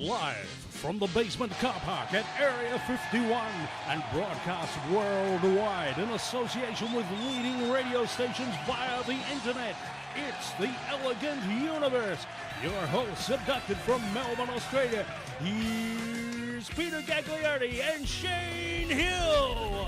Live from the basement car park at Area 51 and broadcast worldwide in association with leading radio stations via the internet. It's the Elegant Universe. Your hosts, abducted from Melbourne, Australia. Here's Peter Gagliardi and Shane Hill.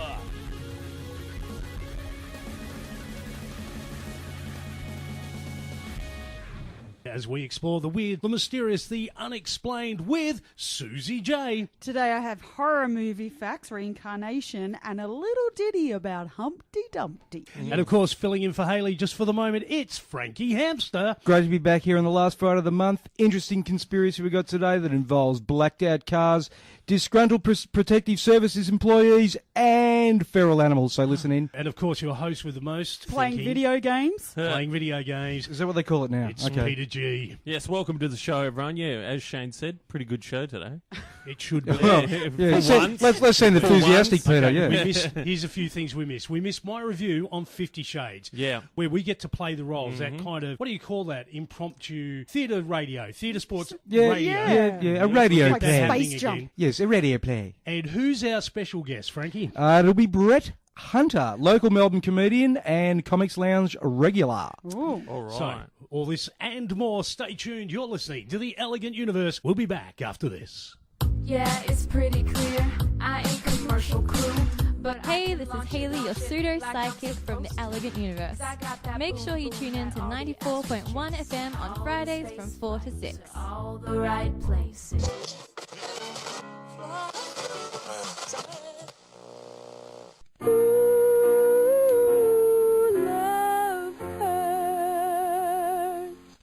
As we explore the weird, the mysterious, the unexplained with Susie J. Today I have horror movie facts, reincarnation, and a little ditty about Humpty Dumpty. And of course, filling in for Haley just for the moment, it's Frankie Hamster. Great to be back here on the last Friday of the month. Interesting conspiracy we got today that involves blacked out cars, disgruntled protective services employees, and feral animals. So listen in. And of course, your host with the most. Playing thinking, video games. Playing video games. Is that what they call it now? It's Peter G. Yes, welcome to the show, everyone. Yeah, as Shane said, pretty good show today. It should be. Well, yeah, let's seem enthusiastic, Peter. Okay, Yeah. Here's a few things we missed. We missed my review on 50 Shades. Yeah. Where we get to play the roles. That kind of, what do you call that? Impromptu theatre radio. Theatre sports radio. Yeah. A radio Like play. Space Jump. Yes, a radio play. And who's our special guest, Frankie? It'll be Brett Hunter, local Melbourne comedian and Comics Lounge regular. Ooh. All right. So, all this and more, stay tuned. You're listening to The Elegant Universe. We'll be back after this. Yeah, it's pretty clear. I ain't commercial crew. But Hey, this is Haley, your pseudo-psychic from the Elegant Universe. Make sure you tune in to 94.1 FM on Fridays from 4 to 6. all the right places.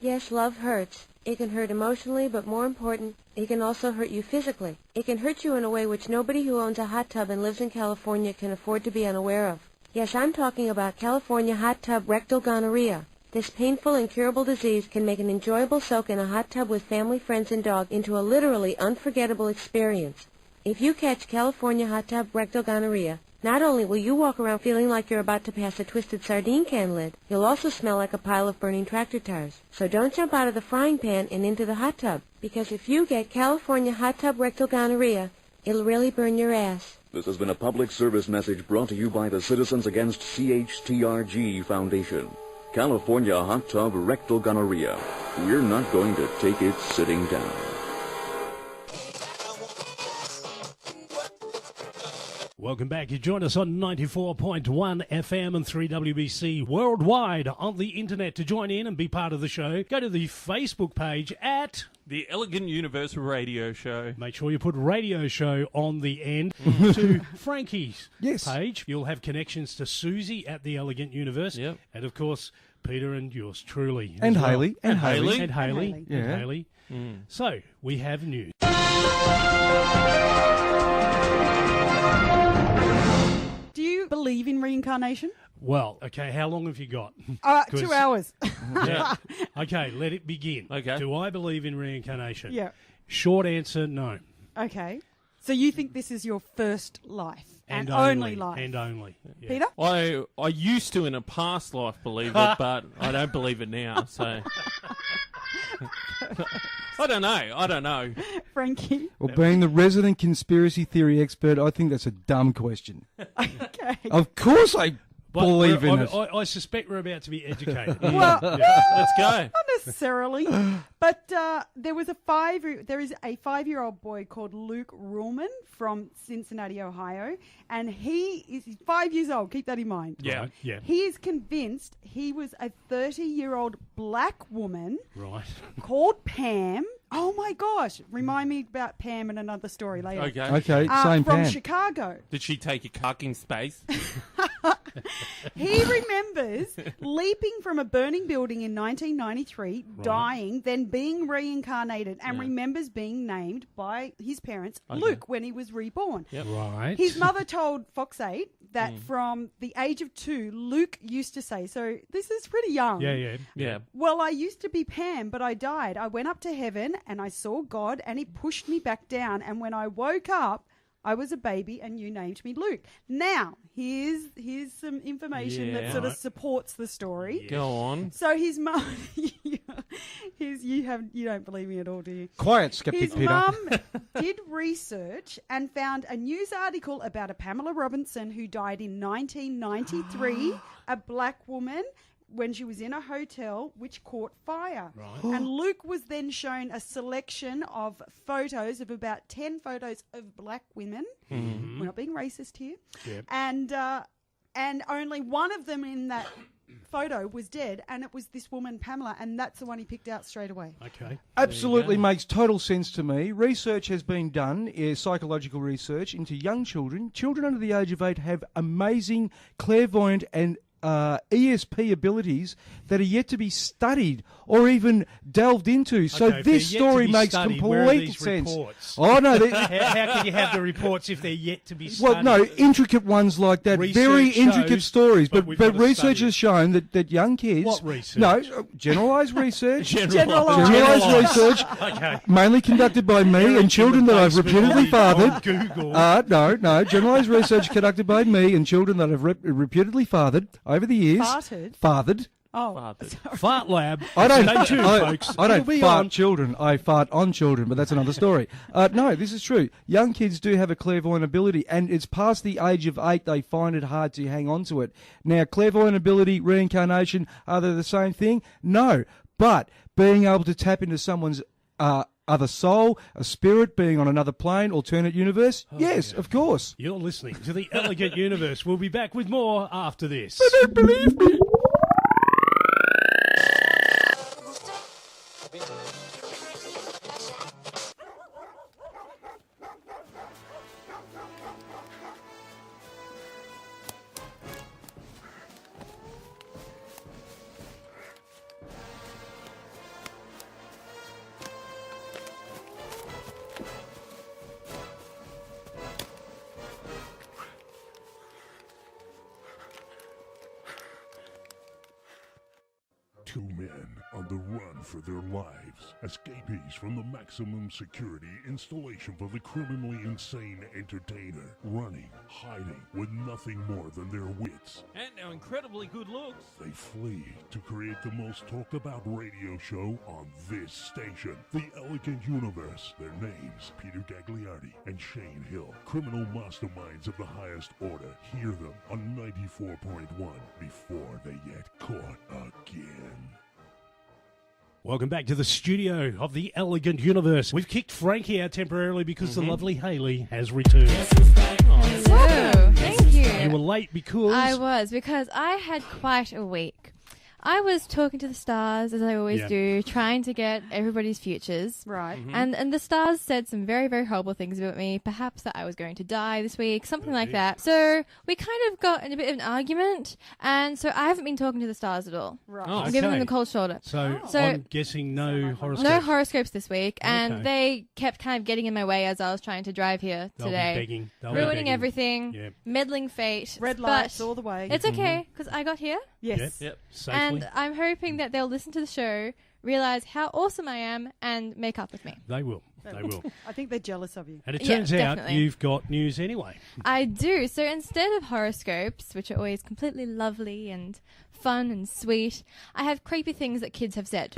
Yes, love hurts. It can hurt emotionally, but more important, it can also hurt you physically. It can hurt you in a way which nobody who owns a hot tub and lives in California can afford to be unaware of. Yes, I'm talking about California hot tub rectal gonorrhea. This painful, incurable disease can make an enjoyable soak in a hot tub with family, friends, and dog into a literally unforgettable experience. If you catch California hot tub rectal gonorrhea, not only will you walk around feeling like you're about to pass a twisted sardine can lid, you'll also smell like a pile of burning tractor tires. So don't jump out of the frying pan and into the hot tub, because if you get California hot tub rectal gonorrhea, it'll really burn your ass. This has been a public service message brought to you by the Citizens Against CHTRG Foundation. California hot tub rectal gonorrhea. We're not going to take it sitting down. Welcome back. You join us on 94.1 FM and 3WBC worldwide on the internet. To join in and be part of the show, go to the Facebook page at The Elegant Universe Radio Show. Make sure you put radio show on the end to Frankie's page. You'll have connections to Susie at The Elegant Universe. Yep. And, of course, Peter and yours truly. And as well. Haley. And Haley. And Haley. And Haley. And Yeah. Haley. So, we have news. Do you believe in reincarnation? Well, okay, how long have you got? 2 hours. Yeah. Okay, let it begin. Okay. Do I believe in reincarnation? Yeah. Short answer, no. Okay. So you think this is your first life and only life? And only. Yeah. Peter? I used to in a past life believe it, but I don't believe it now, so... I don't know. Frankie? Well, being the resident conspiracy theory expert, I think that's a dumb question. Okay. Of course I But believe in it. I suspect we're about to be educated. Well, Let's go. not necessarily, but there is a 5-year-old boy called Luke Ruhlman from Cincinnati, Ohio, and he's 5 years old. Keep that in mind. Yeah. Right, yeah. He is convinced he was a 30-year-old black woman Right. called Pam. Oh my gosh! Remind me about Pam in another story later. Okay. Okay, same from Pam. Chicago. Did she take a cucking space? He remembers leaping from a burning building in 1993, dying, then being reincarnated, and remembers being named by his parents Luke when he was reborn. Yep. Right. His mother told Fox 8 that from the age of 2, Luke used to say, so this is pretty young. Yeah. Well, I used to be Pam, but I died. I went up to heaven and I saw God and he pushed me back down. And when I woke up, I was a baby and you named me Luke. Now, here's some information that sort of supports the story. Go on. So his is you don't believe me at all, do you? Quiet, Skeptic His Peter. mum did research and found a news article about a Pamela Robinson who died in 1993, a black woman, when she was in a hotel which caught fire. Right. And Luke was then shown a selection of photos, of about 10 photos of black women. We're not being racist here. Yep. And only one of them in that photo was dead, and it was this woman, Pamela, and that's the one he picked out straight away. Okay. Absolutely makes total sense to me. Research has been done, psychological research, into young children. Children under the age of 8 have amazing clairvoyant and ESP abilities that are yet to be studied or even delved into. So Okay, if they're this yet to story be makes studied, where are complete these sense. reports? Oh no, How can you have the reports if they're yet to be studied? well, no, intricate ones like that, very Research intricate shows, stories. but But we've got to research study has shown that young kids. What research? No, generalised research. Generalised. Research, Okay. mainly conducted by me and children that I've repeatedly fathered. Google. No. Generalised research conducted by me and children that I've reputedly fathered over the years. Fathered. Oh, Fathered. Fart lab. I don't. Stay tuned, I folks. don't It'll be fart on. children. I fart on children, but that's another story. No, this is true. Young kids do have a clairvoyant ability, and it's past the age of 8 they find it hard to hang on to it. Now, clairvoyant ability, reincarnation, are they the same thing? No, but being able to tap into someone's other soul, a spirit, being on another plane, alternate universe, yes, of course. You're listening to the Elegant Universe. We'll be back with more after this. Don't believe me. Two men on the run for their lives, escapees from the maximum security installation for the criminally insane entertainer, running, hiding with nothing more than their wits. And our incredibly good looks. They flee to create the most talked about radio show on this station, The Elegant Universe. Their names, Peter Gagliardi and Shane Hill, criminal masterminds of the highest order. Hear them on 94.1 before they get caught again. Welcome back to the studio of the Elegant Universe. We've kicked Frankie out temporarily because the lovely Hayley has returned. Hello. Thank you. You were late because... I was, because I had quite a week. I was talking to the stars, as I always do, trying to get everybody's futures. right. And the stars said some very, very horrible things about me. Perhaps that I was going to die this week, something like that. So we kind of got in a bit of an argument, and so I haven't been talking to the stars at all. Right. Oh, I'm giving them okay. the cold shoulder. So, So- I'm guessing no horoscope. No horoscopes this week, and Okay. they kept kind of getting in my way as I was trying to drive here They'll be today. begging. They'll be Ruining begging. everything, Yeah. meddling fate. Red lights but all the way. it's okay, because I got here, yes. Yep. Safely. and I'm hoping that they'll listen to the show, realize how awesome I am, and make up with me. They will. They will. I think they're jealous of you. And it Yeah, turns out definitely. you've got news anyway. I do. So instead of horoscopes, which are always completely lovely and fun and sweet, I have creepy things that kids have said.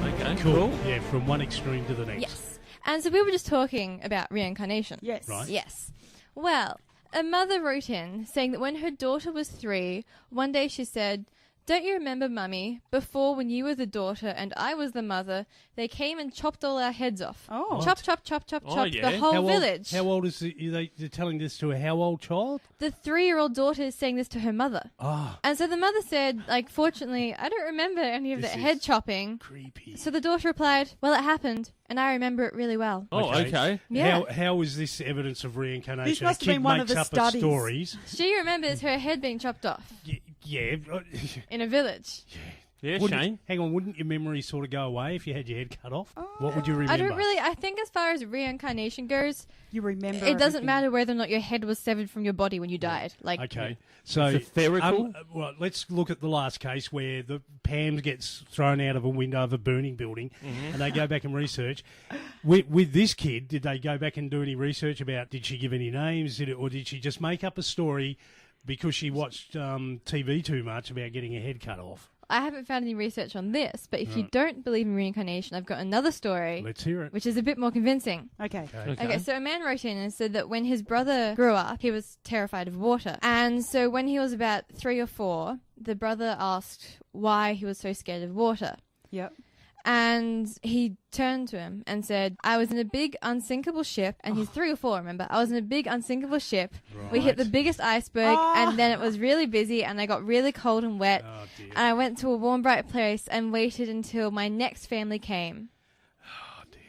Okay, Cool. cool. Yeah, from one extreme to the next. Yes. And so we were just talking about reincarnation. Yes. Right. Yes. Well, a mother wrote in saying that when her daughter was 3, one day she said, "Don't you remember, Mummy, before when you were the daughter and I was the mother, they came and chopped all our heads off. Oh. Chop, chop, chop, chop, Oh, chop, yeah. the whole How old- village." How old is they're telling this to a how old child? The 3-year-old daughter is saying this to her mother. Ah, And so the mother said, like, fortunately, I don't remember any of the This head is- chopping. creepy. So the daughter replied, "Well, it happened, and I remember it really well." Oh, okay. Yeah. How is this evidence of reincarnation? This must a have kid been one makes of the up studies. stories. She remembers her head being chopped off Yeah. in a village. Yeah, Wouldn't- Shane. Hang on, wouldn't your memory sort of go away if you had your head cut off? What would you remember? I don't really, I think as far as reincarnation goes, You remember it doesn't everything. matter whether or not your head was severed from your body when you died. Like, Okay, so It's etherical? well, let's look at the last case where the Pam gets thrown out of a window of a burning building, and they go back and research. With this kid, did they go back and do any research about? Did she give any names? Or did she just make up a story because she watched TV too much about getting her head cut off. I haven't found any research on this, but if you don't believe in reincarnation, I've got another story. Let's hear it. Which is a bit more convincing. Okay. Okay, so a man wrote in and said that when his brother grew up, he was terrified of water. And so when he was about 3 or 4, the brother asked why he was so scared of water. Yep. And he turned to him and said, I was in a big unsinkable ship, and he's 3 or 4, remember? I was in a big unsinkable ship. Right. We hit the biggest iceberg, and then it was really busy, and I got really cold and wet. Oh, dear. And I went to a warm, bright place and waited until my next family came. Oh, dear.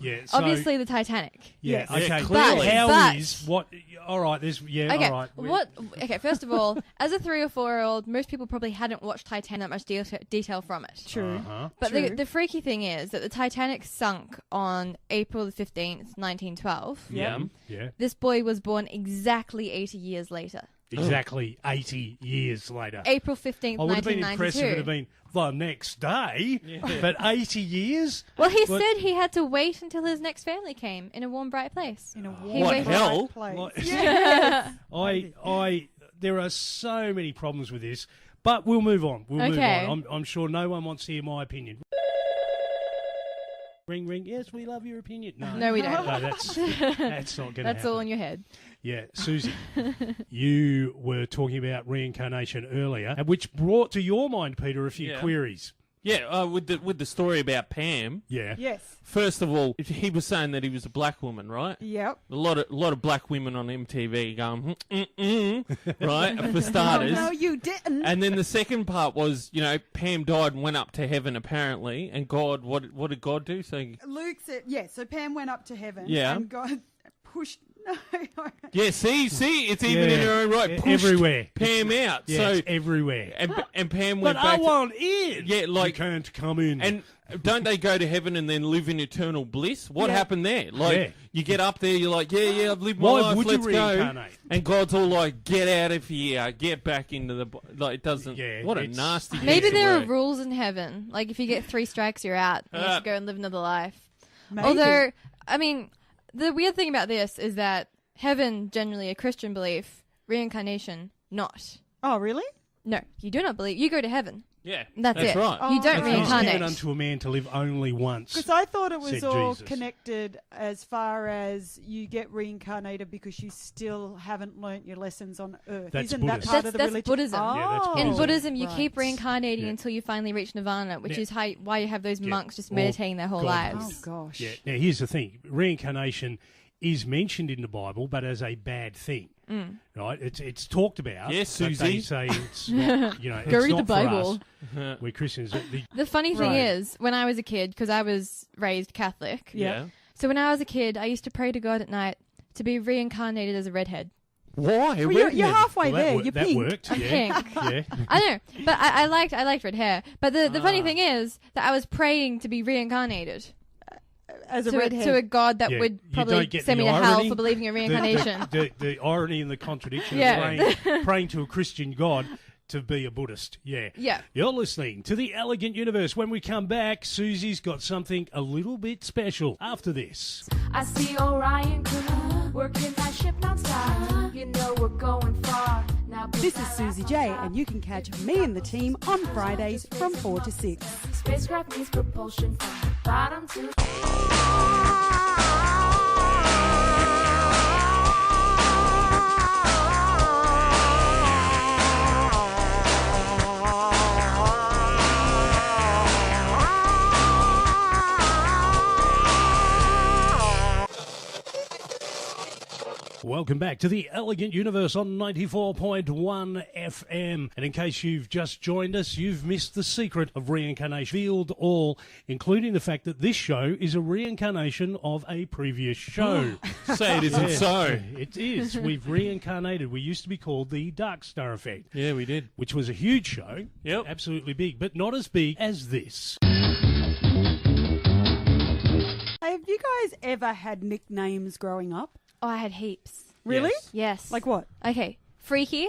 Yeah, so, Obviously, the Titanic. Yeah, Yes. okay. Yeah, But clearly. how is what? All right, there's Okay, all right. Okay, first of all, as a 3 or 4-year-old, most people probably hadn't watched Titanic that much detail from it. True. Uh-huh. But True. the freaky thing is that the Titanic sunk on April the 15th, 1912. Yeah. Yeah, This boy was born exactly 80 years later. exactly 80 years later. April 15th, I would have been impressed if it had 1992. been the next day, but 80 years? Well, he What- said he had to wait until his next family came in a warm, bright place. In a He warm, waited- bright hell? place. I there are so many problems with this, but we'll move on. We'll move Okay. on. I'm sure no one wants to hear my opinion. Ring, ring. Yes, we love your opinion. No, we don't. No, that's not going to happen. That's all in your head. Yeah, Susie, you were talking about reincarnation earlier, which brought to your mind, Peter, a few Yeah. queries. Yeah, with the story about Pam. Yeah. Yes. First of all, he was saying that he was a black woman, right? Yep. A lot of black women on MTV going, right, for starters. Oh, no, you didn't. And then the second part was, Pam died and went up to heaven apparently, and God, what did God do? So Luke said, yeah, so Pam went up to heaven. Yeah. And God pushed. No. yeah, see, it's even in her own right. Pushed Everywhere. Pam out. Yeah, So it's everywhere. and Pam But went I back. want in. Yeah, like- you can't come in. And don't they go to heaven and then live in eternal bliss? What Yeah. happened there? Like, Yeah. you get up there, you're like, yeah, I've lived my Why life, would you let's go. reincarnate? And God's all like, get out of here, get back into the... Like, it doesn't... Yeah, what a it's- nasty piece Maybe of there are work. rules in heaven. Like, if you get 3 strikes, you're out. You have to go and live another life. Maybe. Although, I mean, the weird thing about this is that heaven, generally a Christian belief, reincarnation, not. Oh, really? No, you do not believe. You go to heaven. Yeah, That's it. right. Oh, You don't okay. It's reincarnate. given unto a man to live only once. Because I thought it was Said all Jesus. connected as far as you get reincarnated because you still haven't learnt your lessons on Earth. That's Isn't that Buddhism. part of the That's religion? Buddhism. Yeah, that's Oh, In Buddhism. Buddhism, you right. keep reincarnating Yeah. until you finally reach nirvana, which Yeah. is why you have those Yeah. monks just Or meditating their whole God. Oh, lives. gosh. Yeah. Now, here's the thing. Reincarnation is mentioned in the Bible, but as a bad thing. Right? It's talked about. Yes, but they Susie. say it's not, it's Go read not the for Bible. us. We're Christians. The funny thing Right. is, when I was a kid, because I was raised Catholic, Yeah. so when I was a kid, I used to pray to God at night to be reincarnated as a redhead. Why? Well, you're halfway Well, there. You're that pink. worked. I'm Yeah. pink. Yeah. I know, but I liked red hair. But the funny Ah. thing is that I was praying to be reincarnated As a to redhead. a God that Yeah, would you probably don't get send me the to hell irony. for believing in reincarnation. The irony and the contradiction Yeah. of praying to a Christian God to be a Buddhist. Yeah. Yeah. You're listening to The Elegant Universe. When we come back, Susie's got something a little bit special after this. I see Orion crew working that ship non-stop. You know we're going far. Now put This that is Susie last J, on and you can catch me and the team on Fridays from 4 to 6. Spacecraft needs propulsion from the bottom to... Welcome back to The Elegant Universe on 94.1 FM. And in case you've just joined us, you've missed the secret of reincarnation. Revealed all, including the fact that this show is a reincarnation of a previous show. Say it isn't Yeah, so. It is. We've reincarnated. We used to be called the Dark Star Effect, Yeah, we did. which was a huge show. Yep. Absolutely big, but not as big as this. Have you guys ever had nicknames growing up? Oh, I had heaps. Really? Yes. Yes. Like what? Okay, Freaky,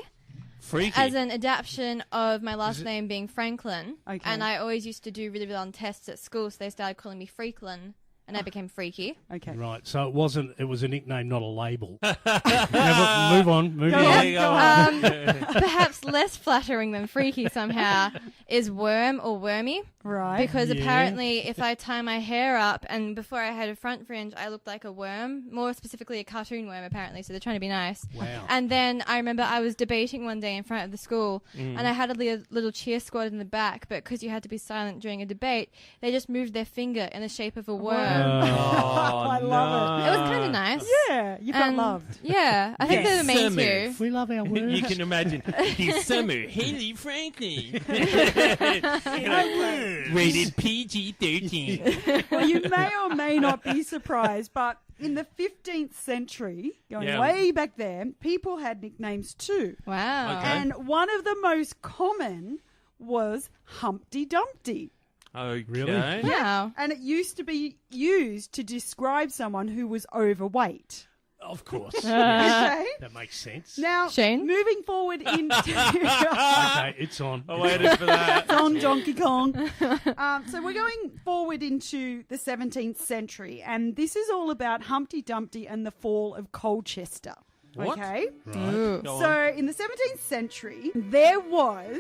Freaky. as an adaptation of my last name being Franklin. Okay. And I always used to do really well on tests at school, so they started calling me Freaklin. and I became Freaky. Okay. Right, so it was a nickname, not a label. Move on. Go on. Perhaps less flattering than Freaky somehow is Worm or Wormy. Right. Because Yeah. apparently if I tie my hair up and before I had a front fringe, I looked like a worm, more specifically a cartoon worm apparently, so they're trying to be nice. Wow. And then I remember I was debating one day in front of the school and I had a little cheer squad in the back, but because you had to be silent during a debate, they just moved their finger in the shape of a worm. I love It was kind of nice. Yeah, you felt And- loved. Yeah, I think Yes, they're the main summer. two. We love our words. You can imagine this summer, Haley Franklin. Rated PG-13. Well, you may or may not be surprised, but in the 15th century, going way back there, people had nicknames too. Wow. Okay. And one of the most common was Humpty Dumpty. Okay. Really? Wow. And it used to be used to describe someone who was overweight. Of course. Okay? That makes sense. Now, Shane? moving forward into... Okay, it's on. I waited for that. It's on Donkey Kong. So we're going forward into the 17th century, and this is all about Humpty Dumpty and the fall of Colchester. What? Okay? Ooh. Go on. So in the 17th century, there was...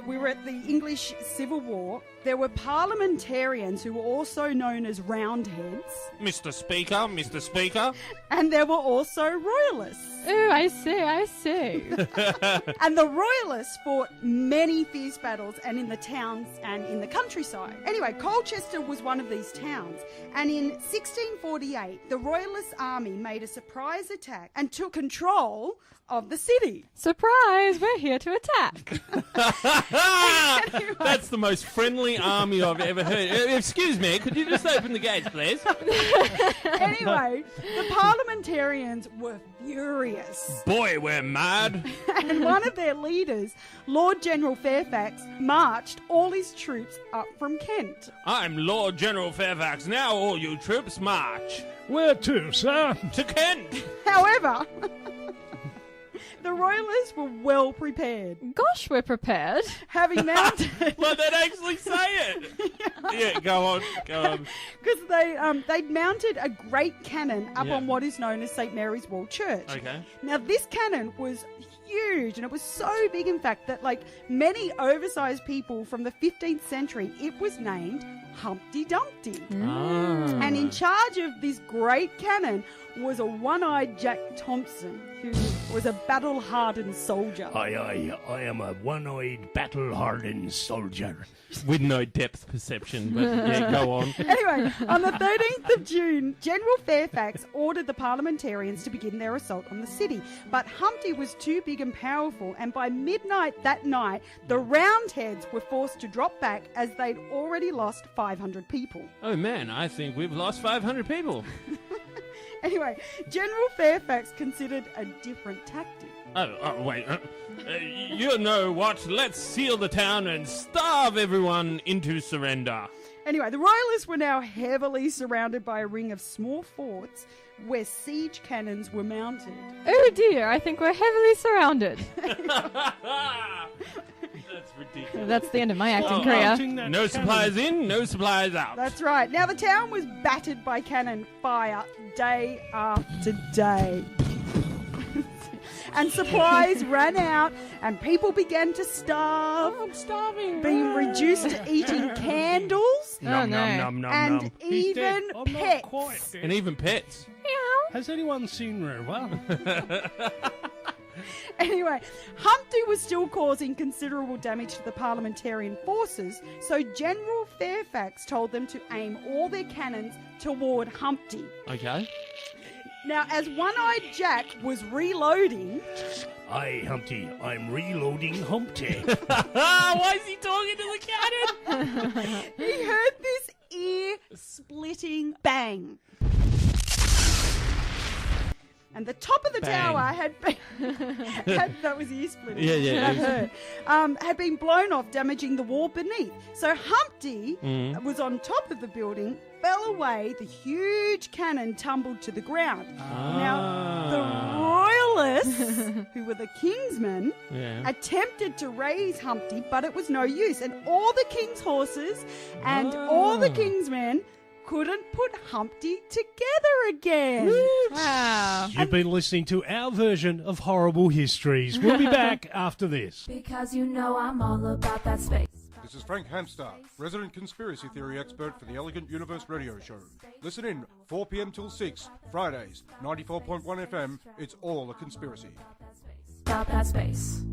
We were at the English Civil War. There were parliamentarians who were also known as Roundheads, Mr. Speaker. and there were also Royalists. Ooh, I see. And the Royalists fought many fierce battles and in the towns and in the countryside. Anyway, Colchester was one of these towns. And in 1648, the Royalist army made a surprise attack and took control of the city. Surprise, we're here to attack. That's the most friendly army I've ever heard. Excuse me, could you just open the gates, please? Anyway, the parliamentarians were furious. Boy, we're mad. And one of their leaders, Lord General Fairfax, marched all his troops up from Kent. I'm Lord General Fairfax. Now all you troops march. Where to, sir? To Kent. However, the Royalists were well prepared, Gosh, we're prepared. having mounted... Like they'd actually say it. Yeah, go on. Because they'd mounted a great cannon up on what is known as St. Mary's Wall Church. Okay. Now, this cannon was huge, and it was so big, in fact, that like many oversized people from the 15th century, it was named Humpty Dumpty. And in charge of this great cannon was a one-eyed Jack Thompson, who was a battle-hardened soldier. I am a one-eyed, battle-hardened soldier. With no depth perception, but yeah, go on. Anyway, on the 13th of June, General Fairfax ordered the parliamentarians to begin their assault on the city. But Humpty was too big and powerful, and by midnight that night, the Roundheads were forced to drop back as they'd already lost 500 people. Oh man, I think we've lost 500 people. Anyway, General Fairfax considered a different tactic. Oh, wait. You know what? Let's seal the town and starve everyone into surrender. Anyway, the Royalists were now heavily surrounded by a ring of small forts where siege cannons were mounted. Oh dear, I think we're heavily surrounded. That's ridiculous. That's the end of my acting career. No supplies in, no supplies out. That's right. Now, the town was battered by cannon fire day after day. And supplies ran out, and people began to starve. I'm starving. Being reduced to eating candles Oh no. and even pets. And even pets. Has anyone seen Reva? Anyway, Humpty was still causing considerable damage to the parliamentarian forces, so General Fairfax told them to aim all their cannons toward Humpty. Okay. Now, as One-Eyed Jack was reloading... Aye, Humpty, I'm reloading Humpty. Why is he talking to the cannon? he heard this ear-splitting bang. And the top of the Bang. tower had been... that was ear-splitting. Yeah. I heard. Had been blown off, damaging the wall beneath. So Humpty was on top of the building, fell away, the huge cannon tumbled to the ground. Now, the Royalists, who were the Kingsmen, attempted to raise Humpty, but it was no use. And all the King's horses and all the Kingsmen couldn't put Humpty together again. Wow. You've been listening to our version of Horrible Histories. We'll be back after this. Because you know I'm all about that space. This is Frank Hamstar, resident conspiracy theory expert for the Elegant Universe radio show. Listen in, 4 p.m. till 6, Fridays, 94.1 FM. It's all a conspiracy. About that space.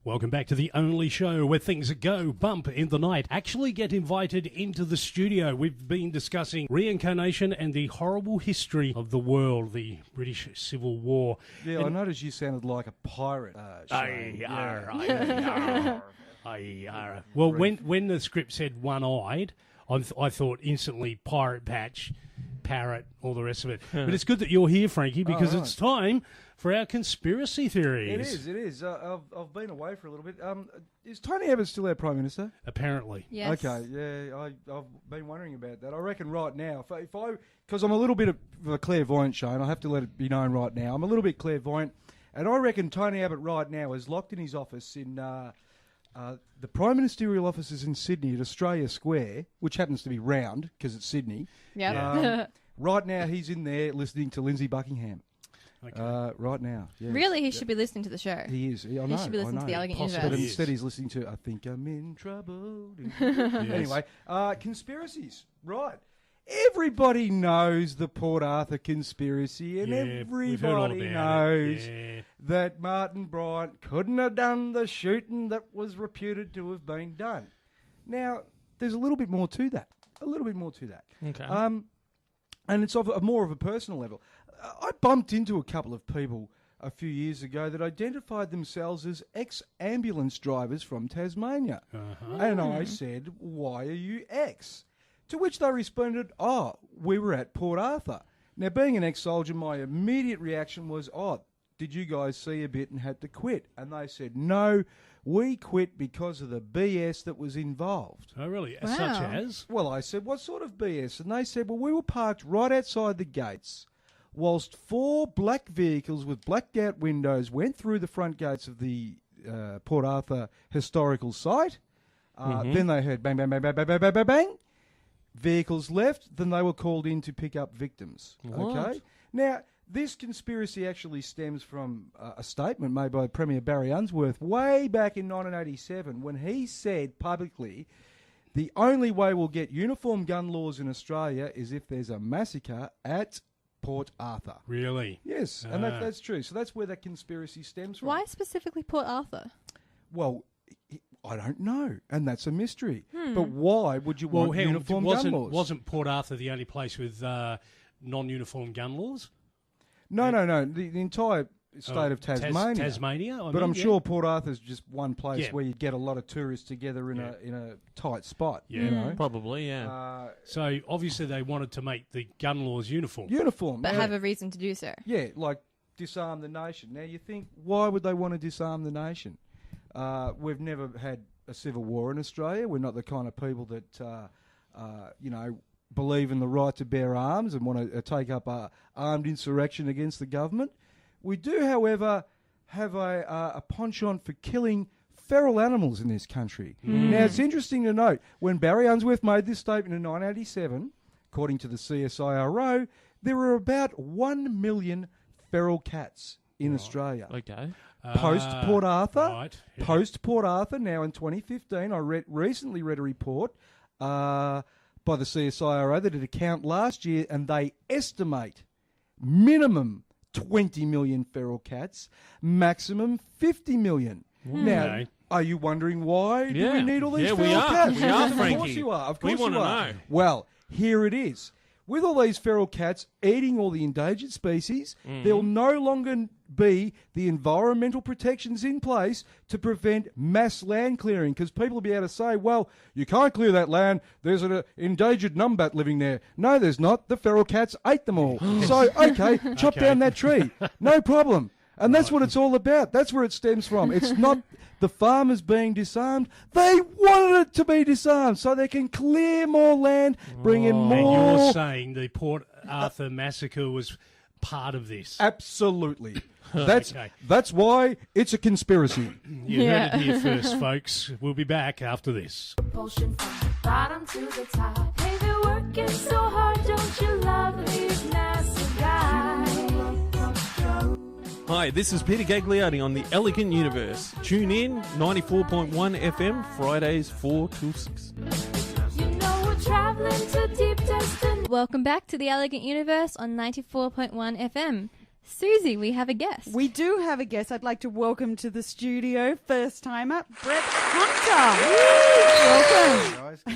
Welcome back to the only show where things go bump in the night actually get invited into the studio. We've been discussing reincarnation and the horrible history of the world, the British Civil War. Yeah, And- I noticed you sounded like a pirate. Shane. Well, when the script said one-eyed, I thought instantly Pirate Patch, Parrot, all the rest of it. But it's good that you're here, Frankie, because right. it's time for our conspiracy theories. It is. I've been away for a little bit. Is Tony Abbott still our Prime Minister? Apparently. Yes. Okay, yeah, I've been wondering about that. I reckon right now, because I'm a little bit of a clairvoyant, Shane, I have to let it be known right now. I'm a little bit clairvoyant, and I reckon Tony Abbott right now is locked in his office in the Prime Ministerial office is in Sydney at Australia Square, which happens to be round because it's Sydney. Yep. Right now, he's in there listening to Lindsay Buckingham. Okay. Right now, yes. Really, he should be listening to the show. He is. I know. He should be listening to the Elegant Possibly. But Universe. instead, he's listening to "I Think I'm in Trouble." Yes. Anyway, conspiracies. Right. Everybody knows the Port Arthur conspiracy, and Yeah, we've heard all everybody about it. knows Yeah. that Martin Bryant couldn't have done the shooting that was reputed to have been done. Now, there's a little bit more to that. Okay. And it's of more of a personal level. I bumped into a couple of people a few years ago that identified themselves as ex-ambulance drivers from Tasmania. And I said, "Why are you ex?" To which they responded, "Oh, we were at Port Arthur." Now, being an ex-soldier, my immediate reaction was, "Oh, did you guys see a bit and had to quit?" And they said, "No, we quit because of the BS that was involved." Oh, really? Wow. Such as? Well, I said, "What sort of BS?" And they said, "Well, we were parked right outside the gates whilst 4 black vehicles with blacked out windows went through the front gates of the Port Arthur historical site. Then they heard bang, bang, bang, bang, bang, bang, bang, bang, bang. Vehicles left. Then they were called in to pick up victims." Okay. Now, this conspiracy actually stems from a statement made by Premier Barry Unsworth way back in 1987 when he said publicly, "The only way we'll get uniform gun laws in Australia is if there's a massacre at Port Arthur." Really? Yes, and that's true. So that's where that conspiracy stems from. Why specifically Port Arthur? Well, I don't know, and that's a mystery. But why would you Well, want uniform gun laws? wasn't Port Arthur the only place with non-uniform gun laws? No. The entire state of Tasmania. Tasmania? But I'm sure Port Arthur's just one place Yeah. where you get a lot of tourists together in a tight spot. Yeah. You know? Probably, yeah. So obviously they wanted to make the gun laws uniform. Uniform. But yeah. have a reason to do so. Yeah, like disarm the nation. Now you think, why would they want to disarm the nation? We've never had a civil war in Australia. We're not the kind of people that, believe in the right to bear arms and want to take up armed insurrection against the government. We do, however, have a penchant for killing feral animals in this country. Now, it's interesting to note, when Barry Unsworth made this statement in 1987, according to the CSIRO, there were about 1 million feral cats in Australia. Okay. Post Port Arthur, right, yeah. post Port Arthur. Now in 2015, I recently read a report by the CSIRO that did a count last year, and they estimate minimum 20 million feral cats, maximum 50 million. Now, Okay. are you wondering why do we need all these Yeah, feral we are. cats? We are, Of Frankie. course you are. Of We course wanna you are. know. Well, here it is. With all these feral cats eating all the endangered species, there'll no longer be the environmental protections in place to prevent mass land clearing, because people will be able to say, well, you can't clear that land, there's an endangered numbat living there. No, there's not. The feral cats ate them all. So, okay, chop down that tree. No problem. And that's what it's all about. That's where it stems from. It's not the farmers being disarmed. They wanted it to be disarmed so they can clear more land, bring in And more. you're saying the Port Arthur massacre was part of this. Absolutely. Okay. That's why it's a conspiracy. You heard it here first, folks. We'll be back after this. Propulsion from the bottom to the top. Hey, they're working so hard, don't you love these NASA guys? Hi, this is Peter Gagliardi on the Elegant Universe. Tune in, 94.1 FM, Fridays 4 till 6. You know we're traveling to deep destiny. Welcome back to the Elegant Universe on 94.1 FM. Susie, we have a guest. We do have a guest. I'd like to welcome to the studio, first timer, Brett Hunter.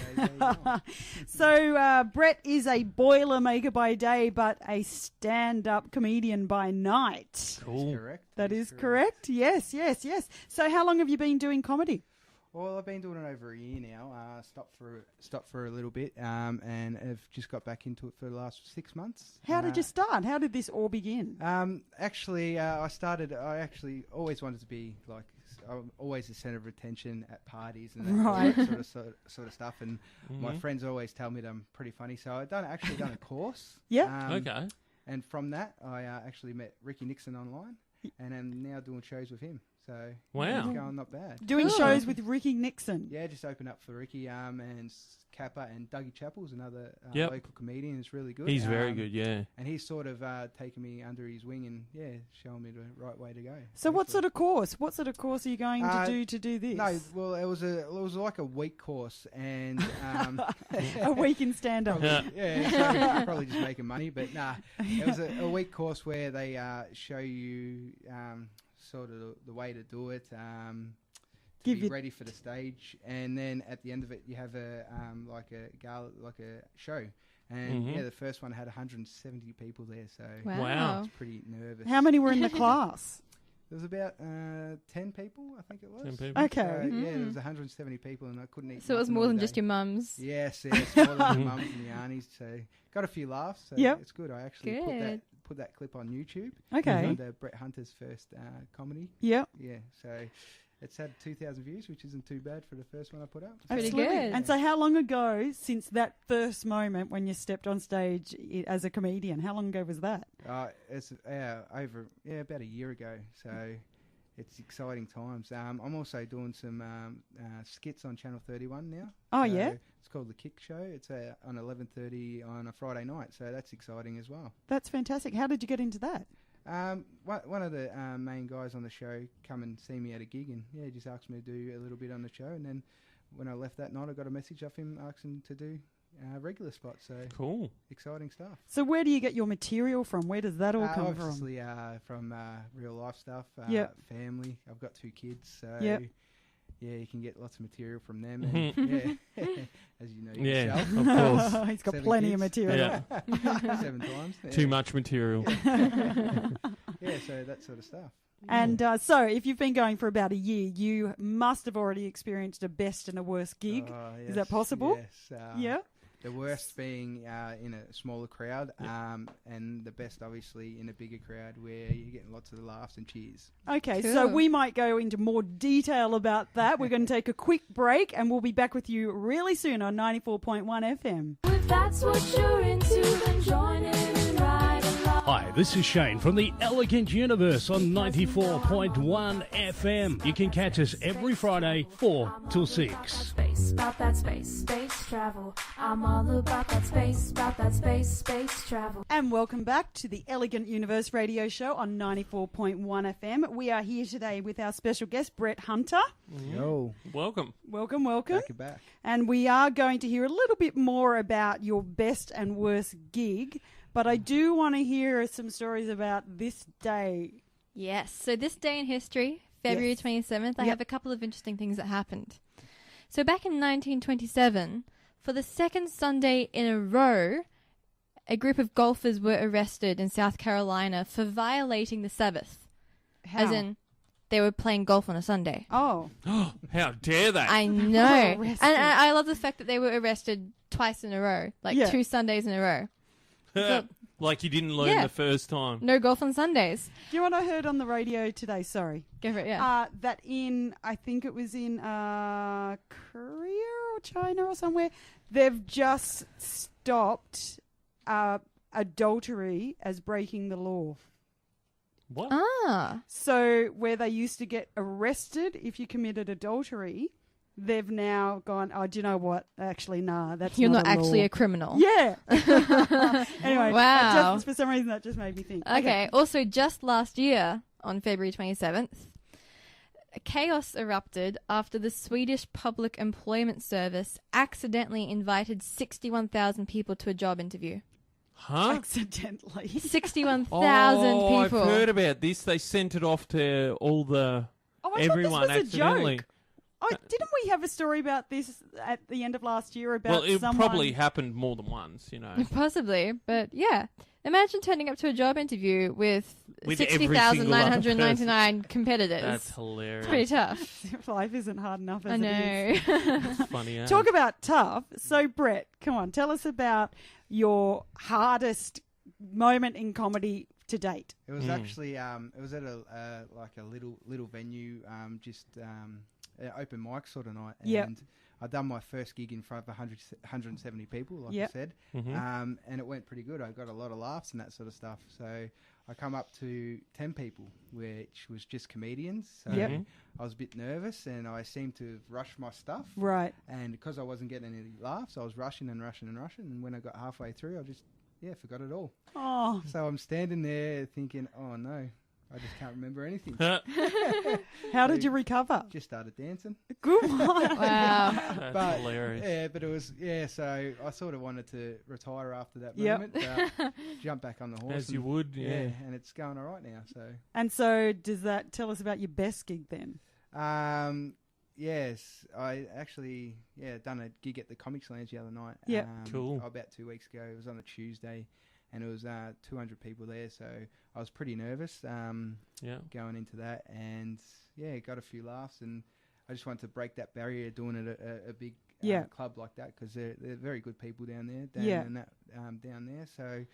Welcome. So, Brett is a Boilermaker by day, but a stand-up comedian by night. Cool. Correct. That is correct. Yes. So, how long have you been doing comedy? Well, I've been doing it over a year now. Stopped for a little bit, and have just got back into it for the last 6 months. How did you start? How did this all begin? Actually, I actually always wanted to be like. I'm always the centre of attention at parties and that sort of stuff. And my friends always tell me that I'm pretty funny. So I've done a course. Yeah. Okay. And from that, I actually met Ricky Nixon online, and I'm now doing shows with him. So Wow. it's going not bad. Doing shows with Ricky Nixon. Yeah, just open up for Ricky and Kappa, and Dougie Chappell's another Yep. local comedian. It's really good. He's very good, yeah. And he's sort of taken me under his wing and showing me the right way to go. So what sort of course? What sort of course are you going to do this? No, well, it was like a week course, and a week in stand-up. Probably just making money, but nah, it was a week course where they show you sort of the way to do it, to be ready for the stage, and then at the end of it, you have a show. And the first one had 170 people there, so Wow. I was pretty nervous. How many were in the class? There was about 10 people, I think it was. 10 people. Okay. So, yeah, there was 170 people, and I couldn't eat. So it was nothing more all than day. just your mums. Yes, it's more than the mums and the aunties. So got a few laughs. So it's good. I actually put that clip on YouTube. Okay. Under Brett Hunter's first comedy. Yep. Yeah. So it's had 2,000 views, which isn't too bad for the first one I put up. Pretty Absolutely. good. And so how long ago, since that first moment when you stepped on stage as a comedian, how long ago was that? It's about a year ago. So it's exciting times. I'm also doing some skits on Channel 31 now. Oh, so yeah? It's called The Kick Show. It's on 11:30 on a Friday night, so that's exciting as well. That's fantastic. How did you get into that? One of the main guys on the show come and see me at a gig, and just asked me to do a little bit on the show. And then when I left that night, I got a message off him asking to do regular spots. So Cool. exciting stuff. So where do you get your material from? Where does that all come from? Obviously, from real life stuff. Family. I've got 2 kids, so you can get lots of material from them. And, as you know yourself. Of course. He's got 7 plenty of kids. material. 7 times. Too much material. So that sort of stuff. And so if you've been going for about a year, you must have already experienced a best and a worst gig. Is that possible? Yes. Yeah. The worst being in a smaller crowd, and the best, obviously, in a bigger crowd where you're getting lots of laughs and cheers. Okay, Cool. so we might go into more detail about that. We're going to take a quick break, and we'll be back with you really soon on 94.1 FM. If that's what you're into, then join in and ride along. Hi, this is Shane from the Elegant Universe on 94.1 FM. You can catch us every Friday, 4 till 6. About that space travel. I'm all about that space travel. And welcome back to the Elegant Universe radio show on 94.1 FM. We are here today with our special guest, Brett Hunter. Yo. Welcome. Welcome. Back. And we are going to hear a little bit more about your best and worst gig, but I do want to hear some stories about this day. Yes. So this day in history, February 27th, I have a couple of interesting things that happened. So back in 1927, for the second Sunday in a row, a group of golfers were arrested in South Carolina for violating the Sabbath. How? As in, they were playing golf on a Sunday. Oh. How dare they? I know. And I love the fact that they were arrested twice in a row, like 2 Sundays in a row. So, like you didn't learn the first time. no golf on Sundays. Do you know what I heard on the radio today? Sorry. Go for it, yeah. That I think it was in Korea or China or somewhere, they've just stopped adultery as breaking the law. What? Ah. So where they used to get arrested if you committed adultery, they've now gone, oh, do you know what? Actually, nah, that's You're not not a actually law. a criminal. Yeah. Anyway, Wow. just for some reason that just made me think. Okay. Also, just last year, on February 27th, chaos erupted after the Swedish Public Employment Service accidentally invited 61,000 people to a job interview. Huh? Accidentally. 61,000 Oh, people. I've heard about this. They sent it off to all the Oh, I everyone thought this was a accidentally. joke. Oh, didn't we have a story about this at the end of last year about Well, it someone... probably happened more than once, you know. Possibly, but yeah. Imagine turning up to a job interview with With every single other 60,999 competitors. That's hilarious. It's pretty tough. Life isn't hard enough as I know. it is. That's funny, eh? Talk about tough. So, Brett, come on, tell us about your hardest moment in comedy to date. It was actually it was at a like a little venue, just an open mic sort of night, and Yep. I'd done my first gig in front of 170 people, like Yep. I said, Mhm. and it went pretty good. I got a lot of laughs and that sort of stuff. So I come up to 10 people, which was just comedians. So Yep. I was a bit nervous, and I seemed to rush my stuff. Right. And because I wasn't getting any laughs, I was rushing. And when I got halfway through, I just forgot it all. Oh. So I'm standing there thinking, oh no, I just can't remember anything. How did you recover? Just started dancing. Good one. Wow. That's But, hilarious. yeah, but it was, so I sort of wanted to retire after that Yep. moment, but jump back on the horse. As you would, yeah. And it's going all right now, so. And so does that tell us about your best gig then? Yes, I actually, done a gig at the Comics Lounge the other night. Yep. Cool. About 2 weeks ago. It was on a Tuesday, and it was 200 people there, so I was pretty nervous going into that, and got a few laughs, and I just wanted to break that barrier doing it at a big club like that, because they're very good people down there, down there. So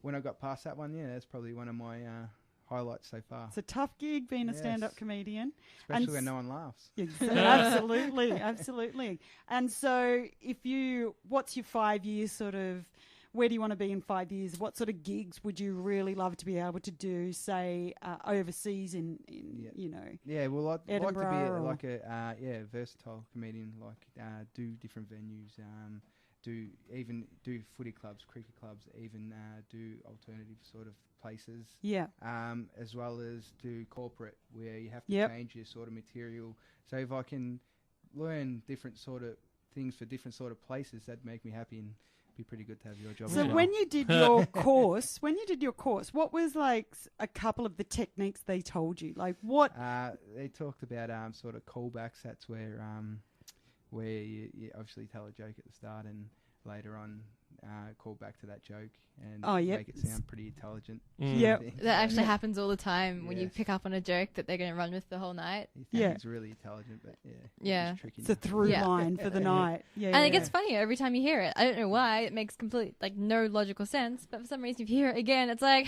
when I got past that one, that's probably one of my highlights so far. It's a tough gig being a Yes. stand-up comedian. Especially when no one laughs. Absolutely, absolutely. And so what's your 5 years sort of, where do you want to be in 5 years? What sort of gigs would you really love to be able to do, say, overseas in you know, well, I'd like to Edinburgh be a versatile comedian, do different venues, do footy clubs, cricket clubs, even do alternative sort of places. Yeah. As well as do corporate, where you have to Yep. change your sort of material. So if I can learn different sort of things for different sort of places, that'd make me happy and be pretty good to have your job. So as well. when you did your course, what was like a couple of the techniques they told you? Like what? They talked about sort of callbacks. That's where you obviously tell a joke at the start and later on call back to that joke and make it sound pretty intelligent. Yeah, That actually happens all the time when you pick up on a joke that they're going to run with the whole night. You think it's really intelligent, but Yeah. it's tricky. It's a through line for the night. Yeah, And it gets funnier every time you hear it. I don't know why. It makes no logical sense. But for some reason, if you hear it again, it's like,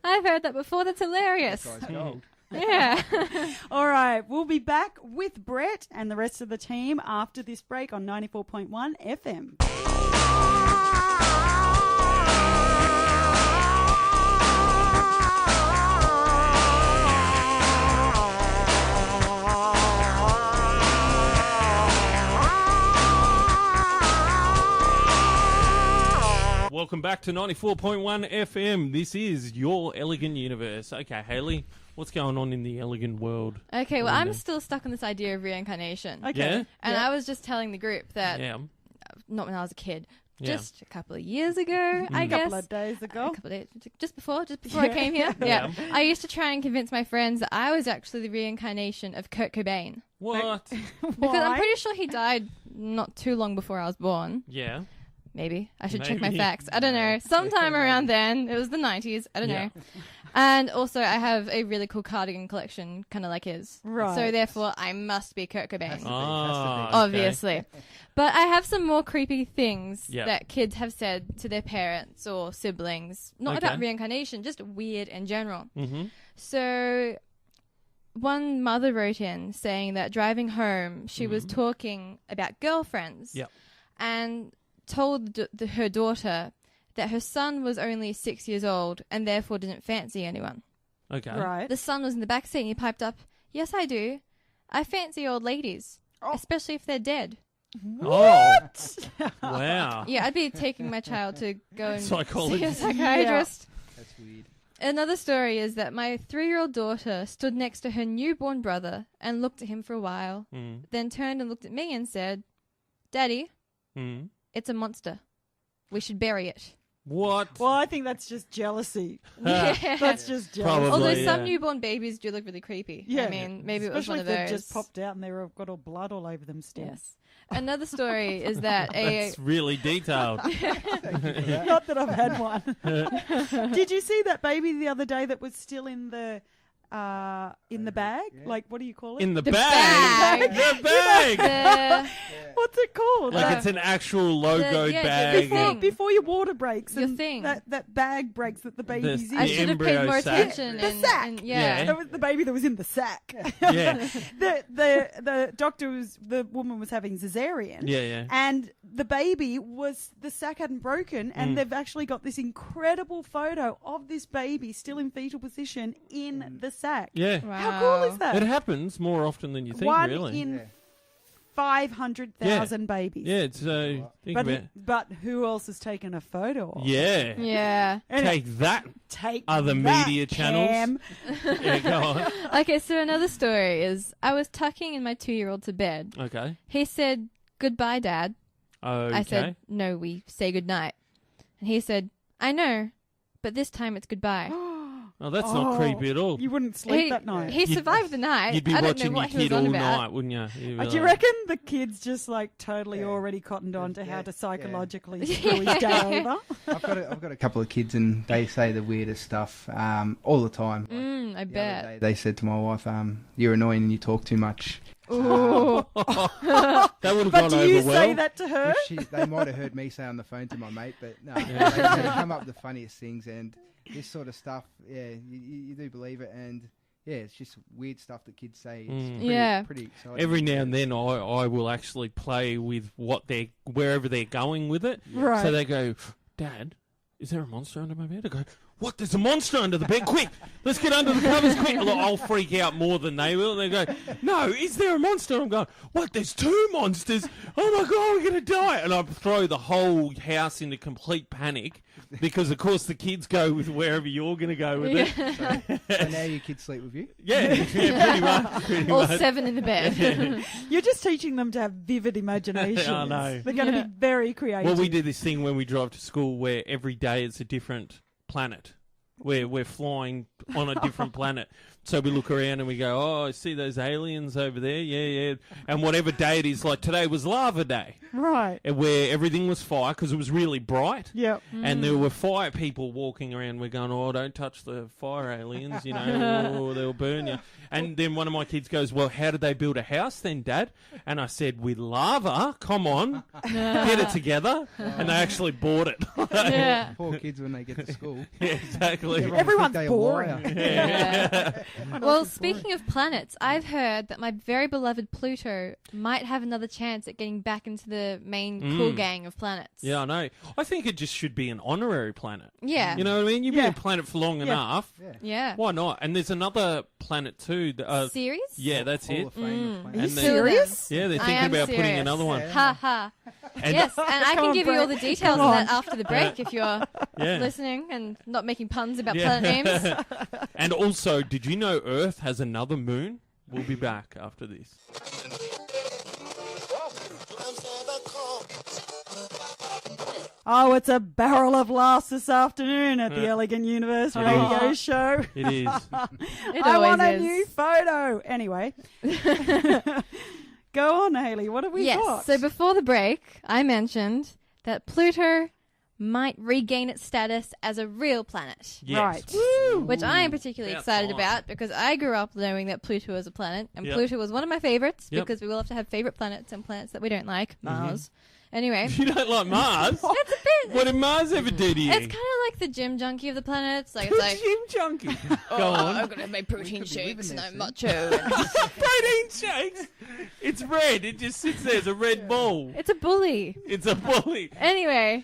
I've heard that before. That's hilarious. That guy's gold. Yeah. All right, we'll be back with Brett and the rest of the team after this break on 94.1 FM. Welcome back to 94.1 FM. This is your Elegant Universe. Okay, Hayley, what's going on in the elegant world? Okay, well, I'm still stuck on this idea of reincarnation. Okay. Yeah? And I was just telling the group that, not when I was a kid, just a couple of years ago, I guess. A couple of days ago. A couple of days, just before I came here. Yeah. I used to try and convince my friends that I was actually the reincarnation of Kurt Cobain. What? Because I'm pretty sure he died not too long before I was born. Yeah. Maybe. I should check my Maybe. facts. I don't know. Sometime around then. It was the 90s. I don't know. And also, I have a really cool cardigan collection, kind of like his. Right. So therefore, I must be Kurt Cobain. Ah, Obviously. But I have some more creepy things Yeah. that kids have said to their parents or siblings. Not about reincarnation, just weird in general. Mm-hmm. So one mother wrote in saying that driving home, she was talking about girlfriends. Yep. And told her daughter that her son was only 6 years old and therefore didn't fancy anyone. Okay. Right. The son was in the back seat and he piped up, "Yes, I do. I fancy old ladies, especially if they're dead." What? Wow. Yeah, I'd be taking my child to go and see a Psychologist. psychiatrist. That's weird. Another story is that my 3-year-old daughter stood next to her newborn brother and looked at him for a while, then turned and looked at me and said, "Daddy, it's a monster. We should bury it." What? Well, I think that's just jealousy. Yeah. That's just jealousy. Probably, Although some yeah. newborn babies do look really creepy. Yeah. I mean, maybe it was one Especially of if they've those. just popped out and they've got all blood all over them still. Yes. Another story is that a... That's really detailed. Not that I've had one. Did you see that baby the other day that was still in the bag? Yeah. Like, what do you call it? In the The bag. bag. The bag. What's it called? Like it's an actual logoed yeah, bag. thing. Before your water breaks Your and thing. that bag breaks that the baby's in. I should have paid embryo more sac. attention. The sack. Yeah. That was the baby that was in the sack. Yeah. the doctor the woman was having cesarean. Yeah, yeah. And the baby the sack hadn't broken, and they've actually got this incredible photo of this baby still in fetal position in the sack. Yeah. How cool is that? It happens more often than you think, One really. in 500,000 babies. Yeah, it's think about But who else has taken a photo of it? Yeah. Yeah. Take that. Take other that, media channels. Cam. Yeah, go on. Okay, so another story is I was tucking in my 2-year-old to bed. Okay. He said, "Goodbye, Dad." Okay. I said, "No, we say goodnight." And he said, "I know, but this time it's goodbye." Oh, that's not creepy at all. You wouldn't sleep that night. He survived the night. You'd be I don't watching know what your he kid was on all about. night, wouldn't you? You'd be Do you like- reckon the kid's just like totally already cottoned on to how to psychologically screw his day over? I've got a couple of kids and they say the weirdest stuff all the time. I The bet. other day they said to my wife, "You're annoying and you talk too much." Ooh. That would have But gone do over you well. say that to her? They might have heard me say on the phone to my mate, but no, Yeah. they come up with the funniest things and this sort of stuff. Yeah, you do believe it, and yeah, it's just weird stuff that kids say. It's pretty exciting. Every now and then, I will actually play with wherever they're going with it. Right. So they go, "Dad, is there a monster under my bed?" I go, "What? There's a monster under the bed! Quick, let's get under the covers quick!" I'll freak out more than they will. And they go, "No, is there a monster?" I'm going, "What? There's 2 monsters! Oh my god, we're gonna die!" And I throw the whole house into complete panic because, of course, the kids go with wherever you're gonna go with it. So now your kids sleep with you? Yeah, pretty much. Pretty All much. 7 in the bed. You're just teaching them to have vivid imaginations. I know. They're going to be very creative. Well, we do this thing when we drive to school where every day it's a different planet. Where we're flying on a different planet. So we look around and we go, "Oh, I see those aliens over there. Yeah, yeah." And whatever day it is, like today was lava day. Right. Where everything was fire because it was really bright. Yep. And there were fire people walking around. We're going, "Oh, don't touch the fire aliens, you know, or they'll burn you." And then one of my kids goes, "Well, how did they build a house then, Dad?" And I said, "With lava. Come on, get it together." And they actually bought it. Yeah. Poor kids when they get to school. Yeah, exactly. Everyone's They're boring. wired. Yeah. Well, speaking of planets, I've heard that my very beloved Pluto might have another chance at getting back into the main cool gang of planets. Yeah, I know. I think it just should be an honorary planet. Yeah. You know what I mean? You've been a planet for long enough. Yeah. Why not? And there's another planet too. Series? Yeah, that's Hall it. of Fame of Are you planets. And they- serious? Yeah, they're I thinking am about putting serious. another one. Ha ha. And- Yes, and I Come can on, give you all the Brett. details Come of on. that after the break if you're Yeah. listening and not making puns about Yeah. planet names. And also, did you know Earth has another moon? We'll be back after this. Oh, it's a barrel of laughs this afternoon at the Elegant Universe radio show. It is. It I always want a is. new photo. Anyway. Go on, Hayley. What have we Yes, got? so before the break, I mentioned that Pluto might regain its status as a real planet. Yes. Right. Which I am particularly About excited time. about because I grew up knowing that Pluto is a planet, and Yep. Pluto was one of my favorites Yep. because we will have to have favorite planets and planets that we don't like. Mars. Anyway, You don't like Mars? it's a bit. What did Mars ever do to you? It's kind of like the gym junkie of the planets. Like it's like, Jim Junkie. Go on. I'm gonna have my protein could be living shakes and there I'm soon. macho. Protein shakes. It's red. It just sits there as a red ball. It's a bully. It's a bully. Anyway,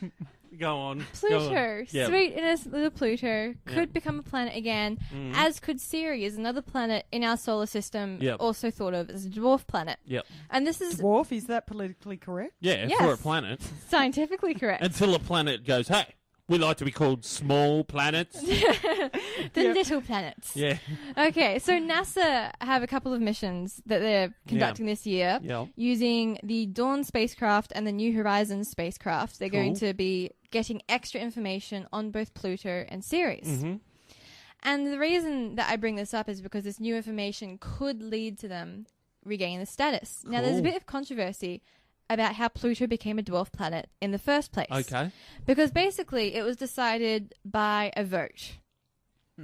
Go on. Pluto, Yep. sweet innocent little Pluto, could Yep. become a planet again, Mhm. as could Ceres, another planet in our solar system, Yep. also thought of as a dwarf planet. Yep. And this is Dwarf, is that politically correct? Yeah, Yes. for a planet. scientifically correct. Until a planet goes, hey, we like to be called small planets. The little planets. Yeah. Okay, so NASA have a couple of missions that they're conducting this year Yeah. using the Dawn spacecraft and the New Horizons spacecraft. They're going Cool. to be getting extra information on both Pluto and Ceres. Mm-hmm. And the reason that I bring this up is because this new information could lead to them regaining the status. Now, there's a Cool. bit of controversy about how Pluto became a dwarf planet in the first place. Okay. Because basically it was decided by a vote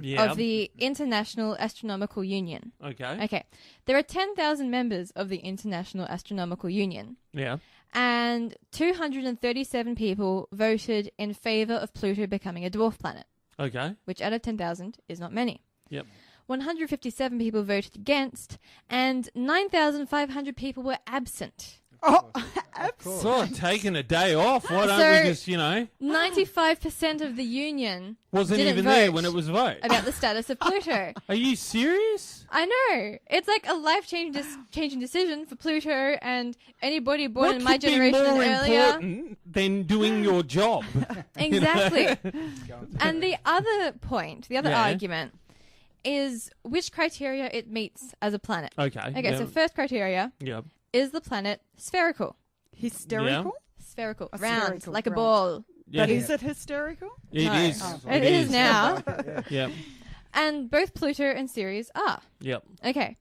Yeah. of the International Astronomical Union. Okay. Okay. There are 10,000 members of the International Astronomical Union. Yeah. And 237 people voted in favor of Pluto becoming a dwarf planet, Okay. which out of 10,000 is not many. Yep. 157 people voted against, and 9,500 people were absent. Oh, So taking a day off. Why don't So- we just, 95% of the union wasn't didn't even there vote when it was vote. about the status of Pluto. Are you serious? I know. It's like a life-changing decision for Pluto and anybody born What in my could be generation and more earlier. important than doing your job? Exactly. Going to And the other point, the other Yeah. argument, is which criteria it meets as a planet. Okay. Okay, yeah. so first criteria, Yep. is the planet spherical? Hysterical? Spherical. A Round, spherical, like a right. ball. Yeah. But is it hysterical? It No. is. Oh. It is now. Yep. And both Pluto and Ceres are. Yep. Okay.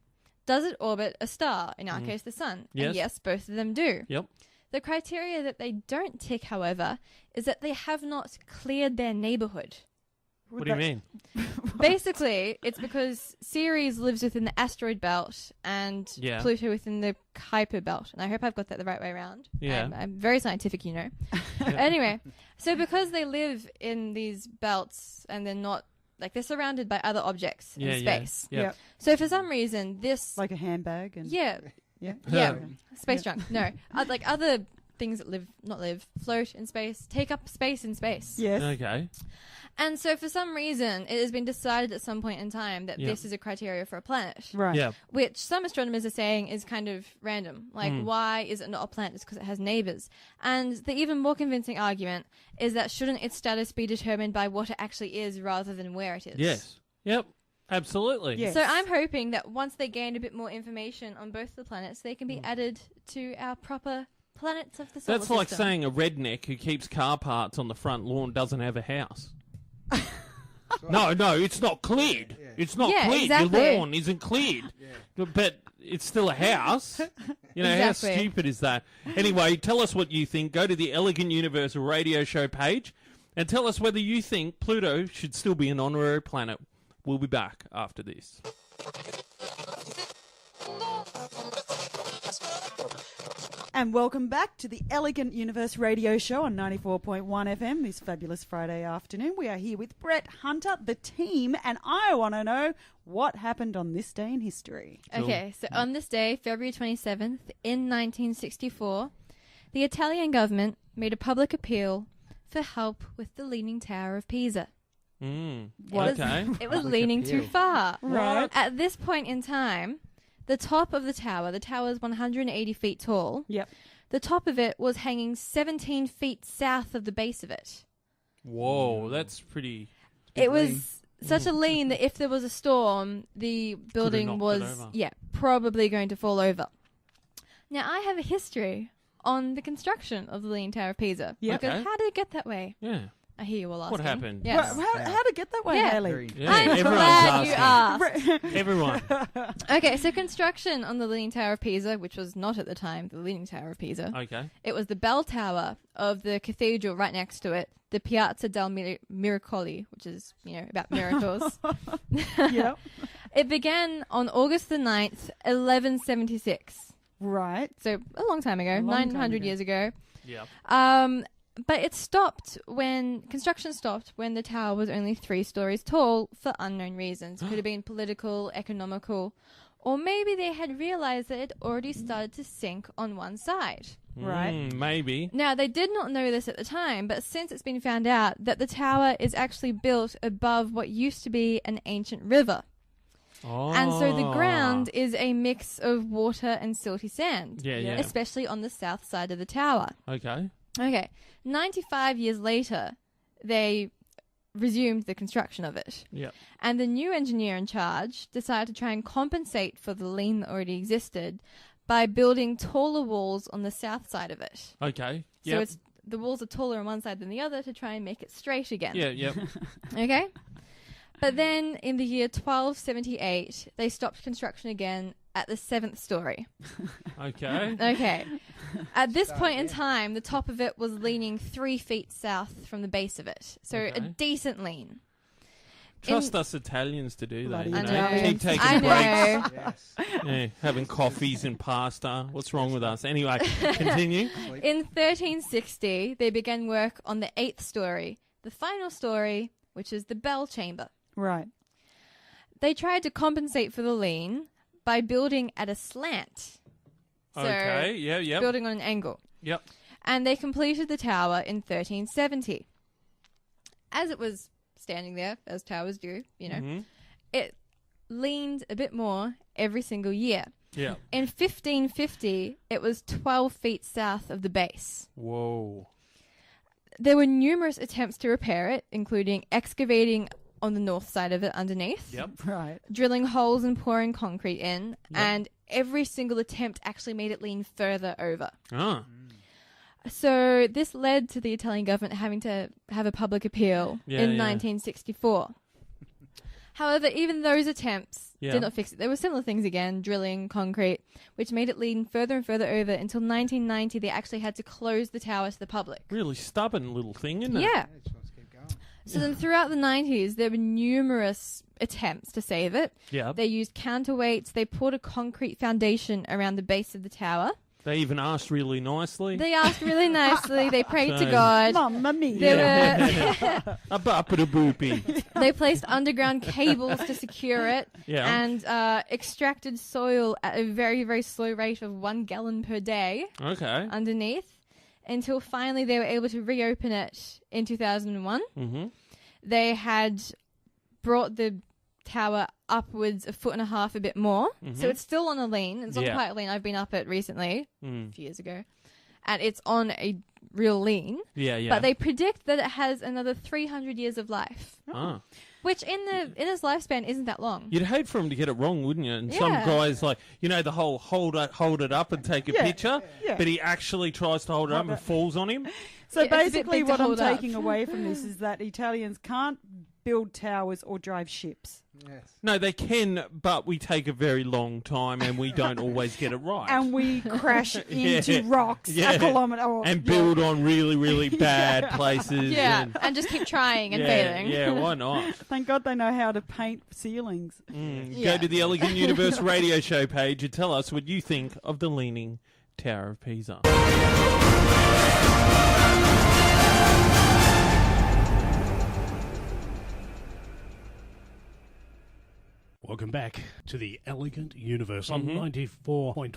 Does it orbit a star, in our Mhm. case the sun? Yes. And yes, both of them do. Yep. The criteria that they don't tick, however, is that they have not cleared their neighborhood. What do you mean? Basically, it's because Ceres lives within the asteroid belt and Yeah. Pluto within the Kuiper belt. And I hope I've got that the right way around. Yeah. I'm very scientific, you know. Anyway, so because they live in these belts and they're not, like, they're surrounded by other objects Yeah, in yeah. space. Yeah. Yep. So for some reason, this... Like a handbag and yeah. yeah. Yeah. Um, Space junk. No. Like other things that float in space, take up space in space. Yes. Okay. And so for some reason, it has been decided at some point in time that Yeah. this is a criteria for a planet. Right. Yeah. Which some astronomers are saying is kind of random. Like, Mm. why is it not a planet? It's because it has neighbors. And the even more convincing argument is that shouldn't its status be determined by what it actually is rather than where it is? Yes. Yep. Absolutely. Yes. So I'm hoping that once they gain a bit more information on both the planets, they can be Mm. added to our proper planets of the solar That's system. like saying a redneck who keeps car parts on the front lawn doesn't have a house. No, it's not cleared. Yeah. It's not Yeah, cleared. exactly. Your lawn isn't cleared. But it's still a house. You know, how Exactly. stupid is that? Anyway, tell us what you think. Go to the Elegant Universal Radio Show page and tell us whether you think Pluto should still be an honorary planet. We'll be back after this. And welcome back to the Elegant Universe Radio Show on 94.1 FM this fabulous Friday afternoon. We are here with Brett Hunter, the team, and I want to know what happened on this day in history. Okay, so on this day, February 27th, in 1964, the Italian government made a public appeal for help with the Leaning Tower of Pisa. Mm. Was- Okay. It was Public leaning too appeal. far. Right. At this point in time, the top of the tower is 180 feet tall. Yep. The top of it was hanging 17 feet south of the base of it. Whoa, that's pretty... It was such a lean that if there was a storm, the building knocked it was, over. probably going to fall over. Now, I have a history on the construction of the Leaning Tower of Pisa. Yep. Because Okay. how did it get that way? Yeah. I hear you all asking. What happened? Yes. How to get that way, Yeah. Haley? Very Yeah, I'm everyone's glad you asking. asked. Everyone. Okay, so construction on the Leaning Tower of Pisa, which was not at the time the Leaning Tower of Pisa. Okay. It was the bell tower of the cathedral right next to it, the Piazza del Miracoli, which is, about miracles. Yep. It began on August the 9th, 1176. Right. So a long time ago, A long time 900 ago. years ago. Yeah. But it stopped construction stopped when the tower was only 3 stories tall for unknown reasons. Could have been political, economical, Or maybe they had realized that it had already started to sink on one side. Right. Maybe. Now, they did not know this at the time, but since it's been found out that the tower is actually built above what used to be an ancient river. Oh. And so the ground is a mix of water and silty sand. Yeah. Especially on the south side of the tower. Okay. Okay. 95 years later, they resumed the construction of it. Yeah. And the new engineer in charge decided to try and compensate for the lean that already existed by building taller walls on the south side of it. Okay. So it's the walls are taller on one side than the other to try and make it straight again. Yeah. Okay? But then in the year 1278, they stopped construction again at the 7th story. Okay. Okay. At this point in time, the top of it was leaning 3 feet south from the base of it. So a decent lean. Trust us Italians to do that. You I know? know. Keep taking I breaks. know. Yeah, having coffees and pasta. What's wrong with us? Anyway, continue. In 1360, they began work on the 8th story, the final story, which is the bell chamber. Right. They tried to compensate for the lean by building at a slant. So Okay, yeah. building on an angle. Yep. And they completed the tower in 1370. As it was standing there, as towers do, you know, it leaned a bit more every single year. Yeah. In 1550, it was 12 feet south of the base. Whoa. There were numerous attempts to repair it, including excavating on the north side of it underneath. Yep. Right. Drilling holes and pouring concrete in. And every single attempt actually made it lean further over. Ah. So this led to the Italian government having to have a public appeal in 1964. However, even those attempts did not fix it. There were similar things again, drilling, concrete, which made it lean further and further over until 1990 they actually had to close the tower to the public. Really stubborn little thing, isn't it? Yeah. So then throughout the 90s, there were numerous attempts to save it. Yeah. They used counterweights. They poured a concrete foundation around the base of the tower. They even asked really nicely. They asked really nicely. They prayed to So- God. Mamma mia. A boopy. They placed underground cables to secure it and extracted soil at a very, very slow rate of 1 gallon per day Okay. underneath until finally they were able to reopen it in 2001. Mm-hmm. They had brought the tower upwards 1.5 feet a bit more. So it's still on a lean. It's on quite a lean. I've been up it recently, a few years ago. And it's on a real lean. Yeah. But they predict that it has another 300 years of life. Ah. Which in its lifespan isn't that long. You'd hate for him to get it wrong, wouldn't you? And some guys, like, you know, the whole hold it up and take a picture, but he actually tries to hold it up and falls on him. So Yeah, it's a bit basically big to what I'm hold up. taking away from this is that Italians can't build towers or drive ships. Yes. No, they can, but we take a very long time and we don't always get it right. And we crash into rocks a kilometre. And build on really, really bad places. Yeah, and just keep trying and failing. Yeah, why not? Thank God they know how to paint ceilings. Go to the Elegant Universe radio show page and tell us what you think of the Leaning Tower of Pisa. Welcome back to the Elegant Universe on 94.1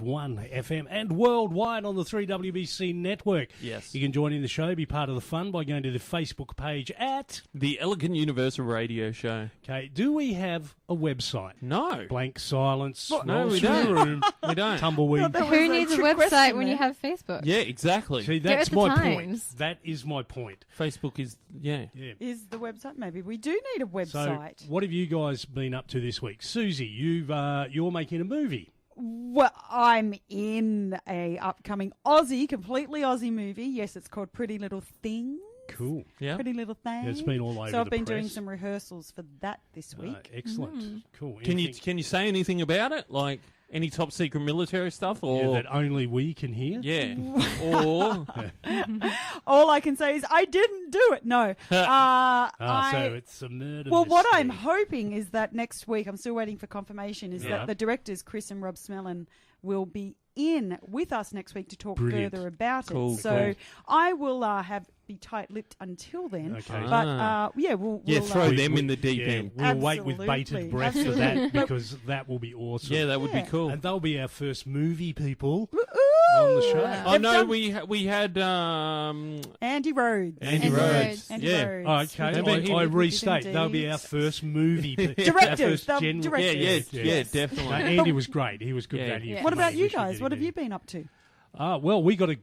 FM and worldwide on the 3WBC network. Yes. You can join in the show, be part of the fun by going to the Facebook page at The Elegant Universe radio show. Okay, do we have a website? No. Blank silence. No, rolls we through the don't. room. We don't. Tumbleweed. Who needs a website when you have Facebook? Yeah, exactly. See, Get that's with the my point. times. That is my point. Facebook is, yeah. Is the website? Maybe we do need a website. So, what have you guys been up to this week? Susie, you're making a movie. Well, I'm in a upcoming completely Aussie movie. Yes, it's called Pretty Little Thing. Cool. Yeah. Pretty Little Thing. Yeah, it's been all over So I've the been doing press. some rehearsals for that this week. Excellent. Cool. Can Anything- you say anything about it? Like any top secret military stuff or Yeah, that only we can hear? Yeah. Or All I can say is I didn't do it. No. So I- it's a murder Well, what I'm mystery. hoping is that next week, I'm still waiting for confirmation, is Yeah. that the directors, Chris and Rob Smellin, will be in with us next week to talk Brilliant. further about Cool, it. So cool. I will be tight-lipped until then. Okay. But we'll throw uh, them in the deep end. We'll wait with Absolutely. bated breath for Absolutely. that because that will be awesome. Yeah, that would be cool. And they'll be our first movie people Ooh, on the show. Oh They've no, done- we had Andy Rhodes. Andy Andy Rhodes. Rhodes. Andy Yeah. Rhodes. Oh, okay, Maybe he I did restate. They'll be indeed. our first movie. Directors, Our first they'll- general- directors. Yeah, definitely. No, Andy was great. He was good. Yeah. At it. Yeah. What about you We should guys? get What him have you in. been up to? Well, we got a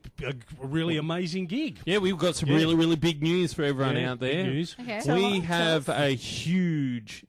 really amazing gig. Yeah, we've got some Yeah. really, really big news for everyone Yeah, out big there. news. Okay. We have a huge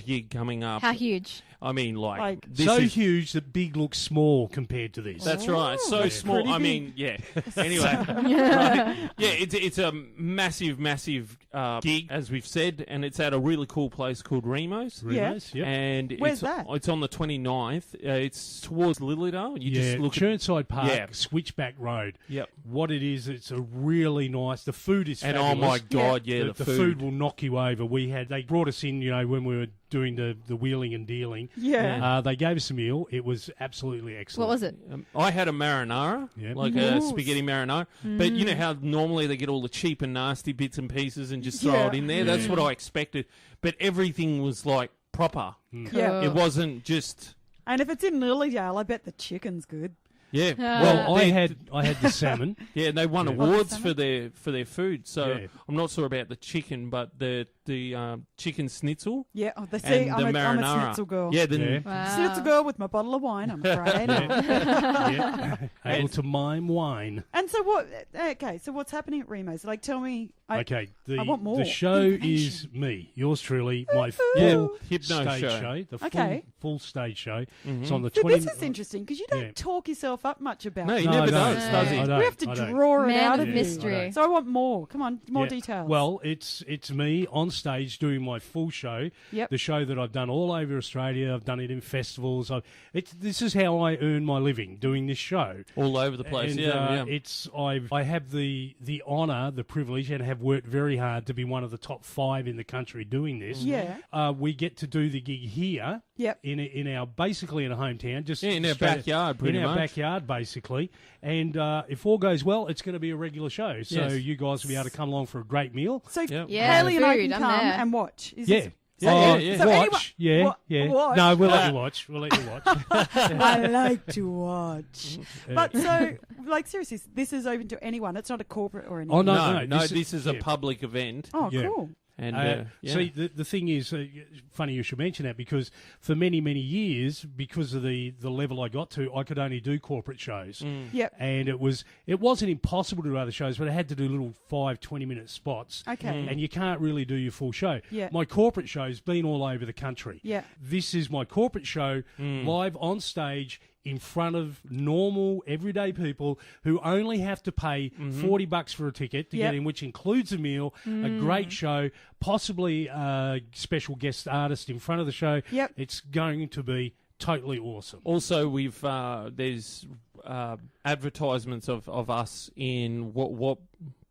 gig coming up. How huge? I mean, Like- this So is, huge that big looks small compared to this. That's right. So that's small. pretty I big. mean, yeah. Anyway, right. Yeah, it's a massive gig, as we've said, and it's at a really cool place called Remo's. Remo's, yep. And Where's it's, that? It's on the 29th. It's towards Lilydale. You Yeah, just look at Churnside Park, Yeah. Switchback Road. Yep. What it is, it's a really nice. The food is And fabulous. oh my god, yeah, the the food will knock you over. They brought us in, when we were doing the wheeling and dealing. Yeah. They gave us a meal. It was absolutely excellent. What was it? I had a marinara, Yep. like a spaghetti marinara. But you know how normally they get all the cheap and nasty bits and pieces and just throw Yeah. it in there? That's what I expected. But everything was like proper. Yeah. It wasn't just... And if it's in Lilydale, I bet the chicken's good. Yeah. Well, I had the salmon. Yeah, and they won Yeah. awards salmon? for their food. So Yeah. I'm not sure about the chicken, but the chicken schnitzel Yeah. Oh, and I'm the a marinara. schnitzel girl. Yeah, then Yeah. Wow. Schnitzel girl with my bottle of wine on Friday night. Yeah. Able to mime wine. And so what? Okay, so what's happening at Remo's? Like, tell me. Okay, I want more the show is information. me, yours truly, my full Yeah, hypno stage show. the Okay. full stage show. Mhm. It's on the So 20. this is interesting because you don't Yeah. talk yourself up much about No, it. he No, never I don't. does, No. does he? I don't. We have to I don't. draw it Man out of of mystery. you. So I want more. Come on, more Yeah. details. Well, it's me on stage doing my full show. Yep. The show that I've done all over Australia. I've done it in festivals. This is how I earn my living, doing this show. All over the place, And, yeah. I have the honour, the privilege, and have worked very hard to be one of the top 5 in the country doing this. Yeah. We get to do the gig here. Yep. In our basically in a hometown, just Yeah, in our straight- backyard, pretty in our much. backyard, basically. And if all goes well, it's going to be a regular show. So Yes. you guys will be able to come along for a great meal. So Yep. Yeah, Haley and I food, can I'm come there. and watch. Is Yeah. this- Yeah, yeah. So Watch. anyone- Yeah. watch? No, we'll let you watch. We'll let you watch. I like to watch. But so, like, seriously, this is open to anyone. It's not a corporate or anything. Oh, No, no, this is a yeah. public event. Oh, Yeah. cool. And yeah. See, the thing is, funny you should mention that because for many, many years, because of the level I got to, I could only do corporate shows. Yep. And it wasn't impossible to do other shows, but I had to do little 5-20-minute spots. Okay. And you can't really do your full show. Yeah. My corporate show's been all over the country. Yeah. This is my corporate show, live on stage in front of normal, everyday people who only have to pay $40 for a ticket to Yep. get in, which includes a meal, a great show, possibly a special guest artist in front of the show. Yep. It's going to be totally awesome. Also, we've there's advertisements of us in what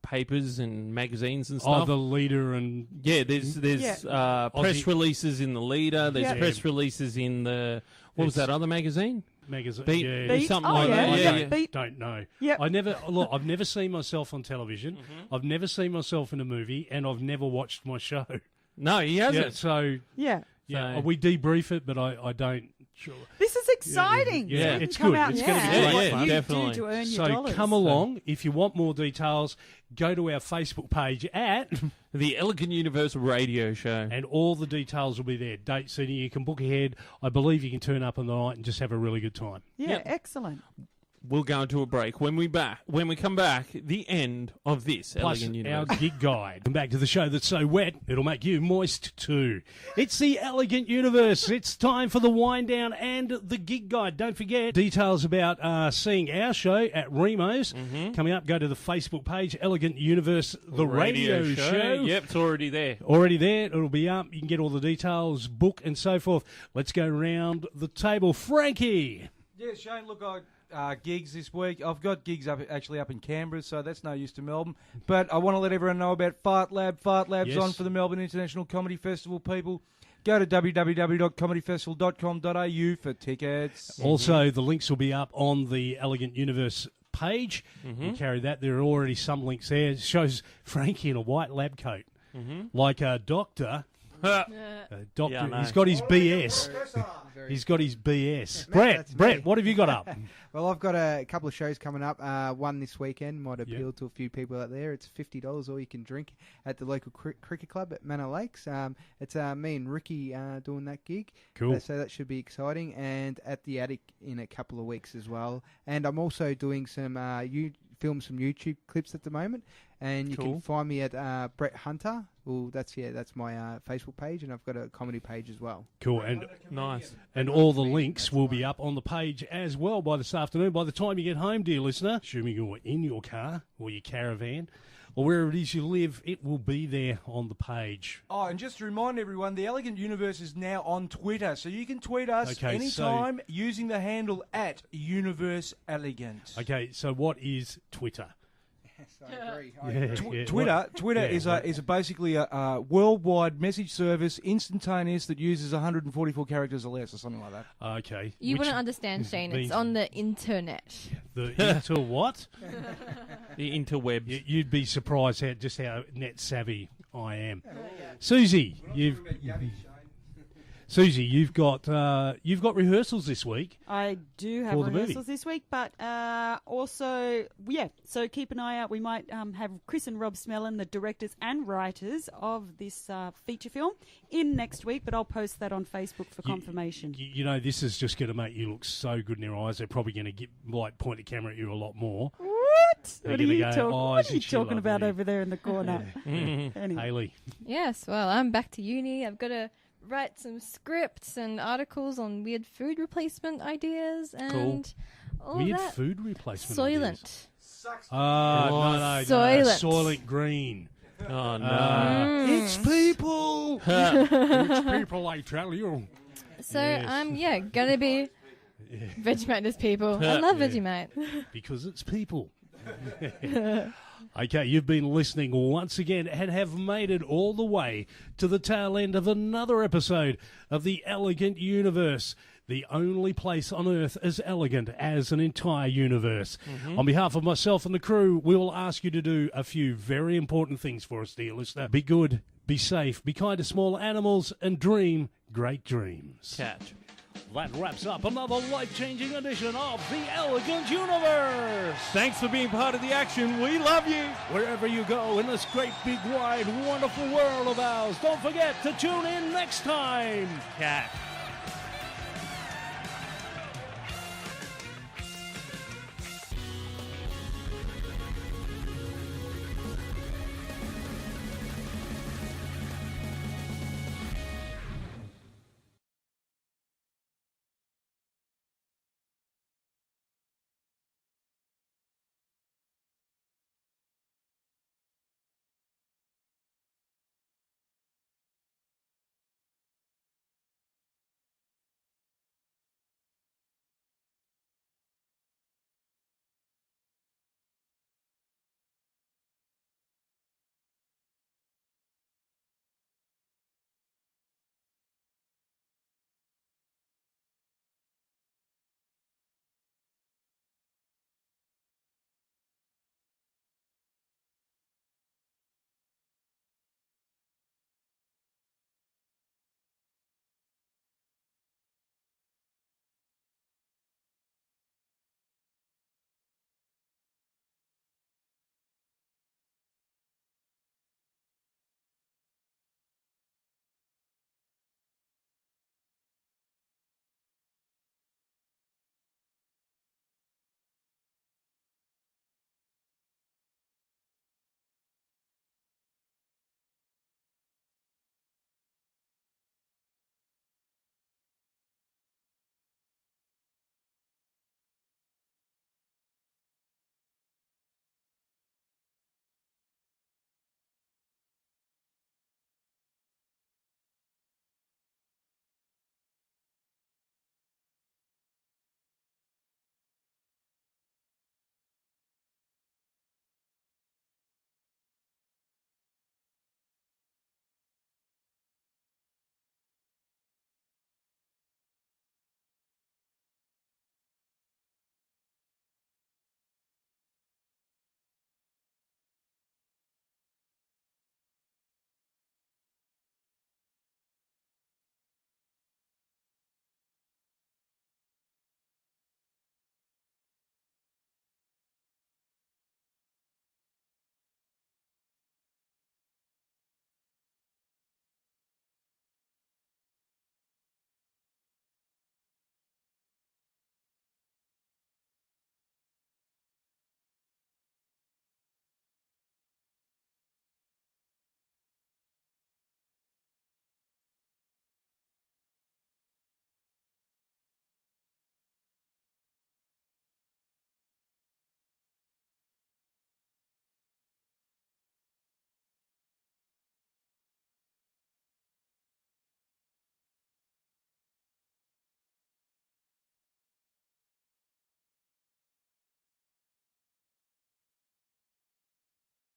papers and magazines and Oh, stuff. the leader and Yeah, there's press Aussie- releases in the Leader. There's Yeah. press releases in the what was It's- that other magazine? magazine. Beat, yeah. Beat? something Oh, like yeah. that. I Yeah, don't, yeah. Beat. don't know. Yep. I've never seen myself on television. I've never seen myself in a movie, and I've never watched my show. No, he hasn't. Yeah, so Yeah. yeah, So- we debrief it, but I don't. Sure. This is exciting. Yeah, So you can it's come good. out It's and gonna be see great what fun. you Definitely. do to earn So your dollars. come along. If you want more details, go to our Facebook page The Elegant Universe Radio Show. and all the details will be there. Dates, and you can book ahead. I believe you can turn up on the night and just have a really good time. Yeah, Yep. excellent. We'll go into a break. When we come back, the end of this Plus Elegant our Universe. gig guide. And back to the show that's so wet, it'll make you moist too. It's the Elegant Universe. It's time for the wind down and the gig guide. Don't forget details about seeing our show at Remo's. Coming up, go to the Facebook page, Elegant Universe, the radio show. Yep, it's already there. Already there. It'll be up. You can get all the details, book and so forth. Let's go round the table. Frankie. Yeah, Shane, look, gigs this week. I've got gigs up in Canberra, so that's no use to Melbourne. But I want to let everyone know about Fart Lab. Fart Lab's Yes. on for the Melbourne International Comedy Festival, people. go to www.comedyfestival.com.au for tickets. Also, the links will be up on the Elegant Universe page. You carry that. There are already some links there. It shows Frankie in a white lab coat, like a doctor. Doctor, Yeah, I know. he's got his BS. He's got his BS. That's Brett, me. what have you got up? Well, I've got a couple of shows coming up. One this weekend might appeal to a few people out there. It's $50 all you can drink at the local cricket club at Manor Lakes. It's me and Ricky doing that gig. Cool. So that should be exciting. And at the Attic in a couple of weeks as well. And I'm also doing some film some YouTube clips at the moment. And you can find me at Brett Hunter. Well, that's my Facebook page, and I've got a comedy page as well. Cool, and Nice. And all the links will be up on the page as well by this afternoon. By the time you get home, dear listener, assuming you're in your car or your caravan or wherever it is you live, it will be there on the page. Oh, and just to remind everyone, the Elegant Universe is now on Twitter, so you can tweet us Okay, anytime using the handle at @UniverseElegant. Okay, so what is Twitter? I agree. Twitter is basically a worldwide message service, instantaneous, that uses 144 characters or less, or something like that. Okay. You which wouldn't understand, Shane. It's means- on the internet. The inter what? The interwebs. You'd be surprised how net savvy I am. Susie, you've got rehearsals this week. I do have For the movie. rehearsals this week, but also, so keep an eye out. We might have Chris and Rob Smellin, the directors and writers of this feature film, in next week, but I'll post that on Facebook for confirmation. You know, this is just going to make you look so good in their eyes. They're probably going to point the camera at you a lot more. What? They're What are gonna you, go, what are you isn't she talking about lovely? over there in the corner? Anyway. Haley. Yes, well, I'm back to uni. I've got to write some scripts and articles on weird food replacement ideas and all Weird that. food replacement Soylent. No, Soylent. Soylent Green. Oh, no. It's people. It's people, I tell you. So Yes. I'm gonna be Vegemite is people. I love Vegemite. Because it's people. Okay, you've been listening once again and have made it all the way to the tail end of another episode of the Elegant Universe, the only place on Earth as elegant as an entire universe. On behalf of myself and the crew, we will ask you to do a few very important things for us, dear listener. Be good, be safe, be kind to small animals, and dream great dreams. Catch. That wraps up another life-changing edition of the Elegant Universe. Thanks for being part of the action. We love you. Wherever you go in this great, big, wide, wonderful world of ours, don't forget to tune in next time. Cat.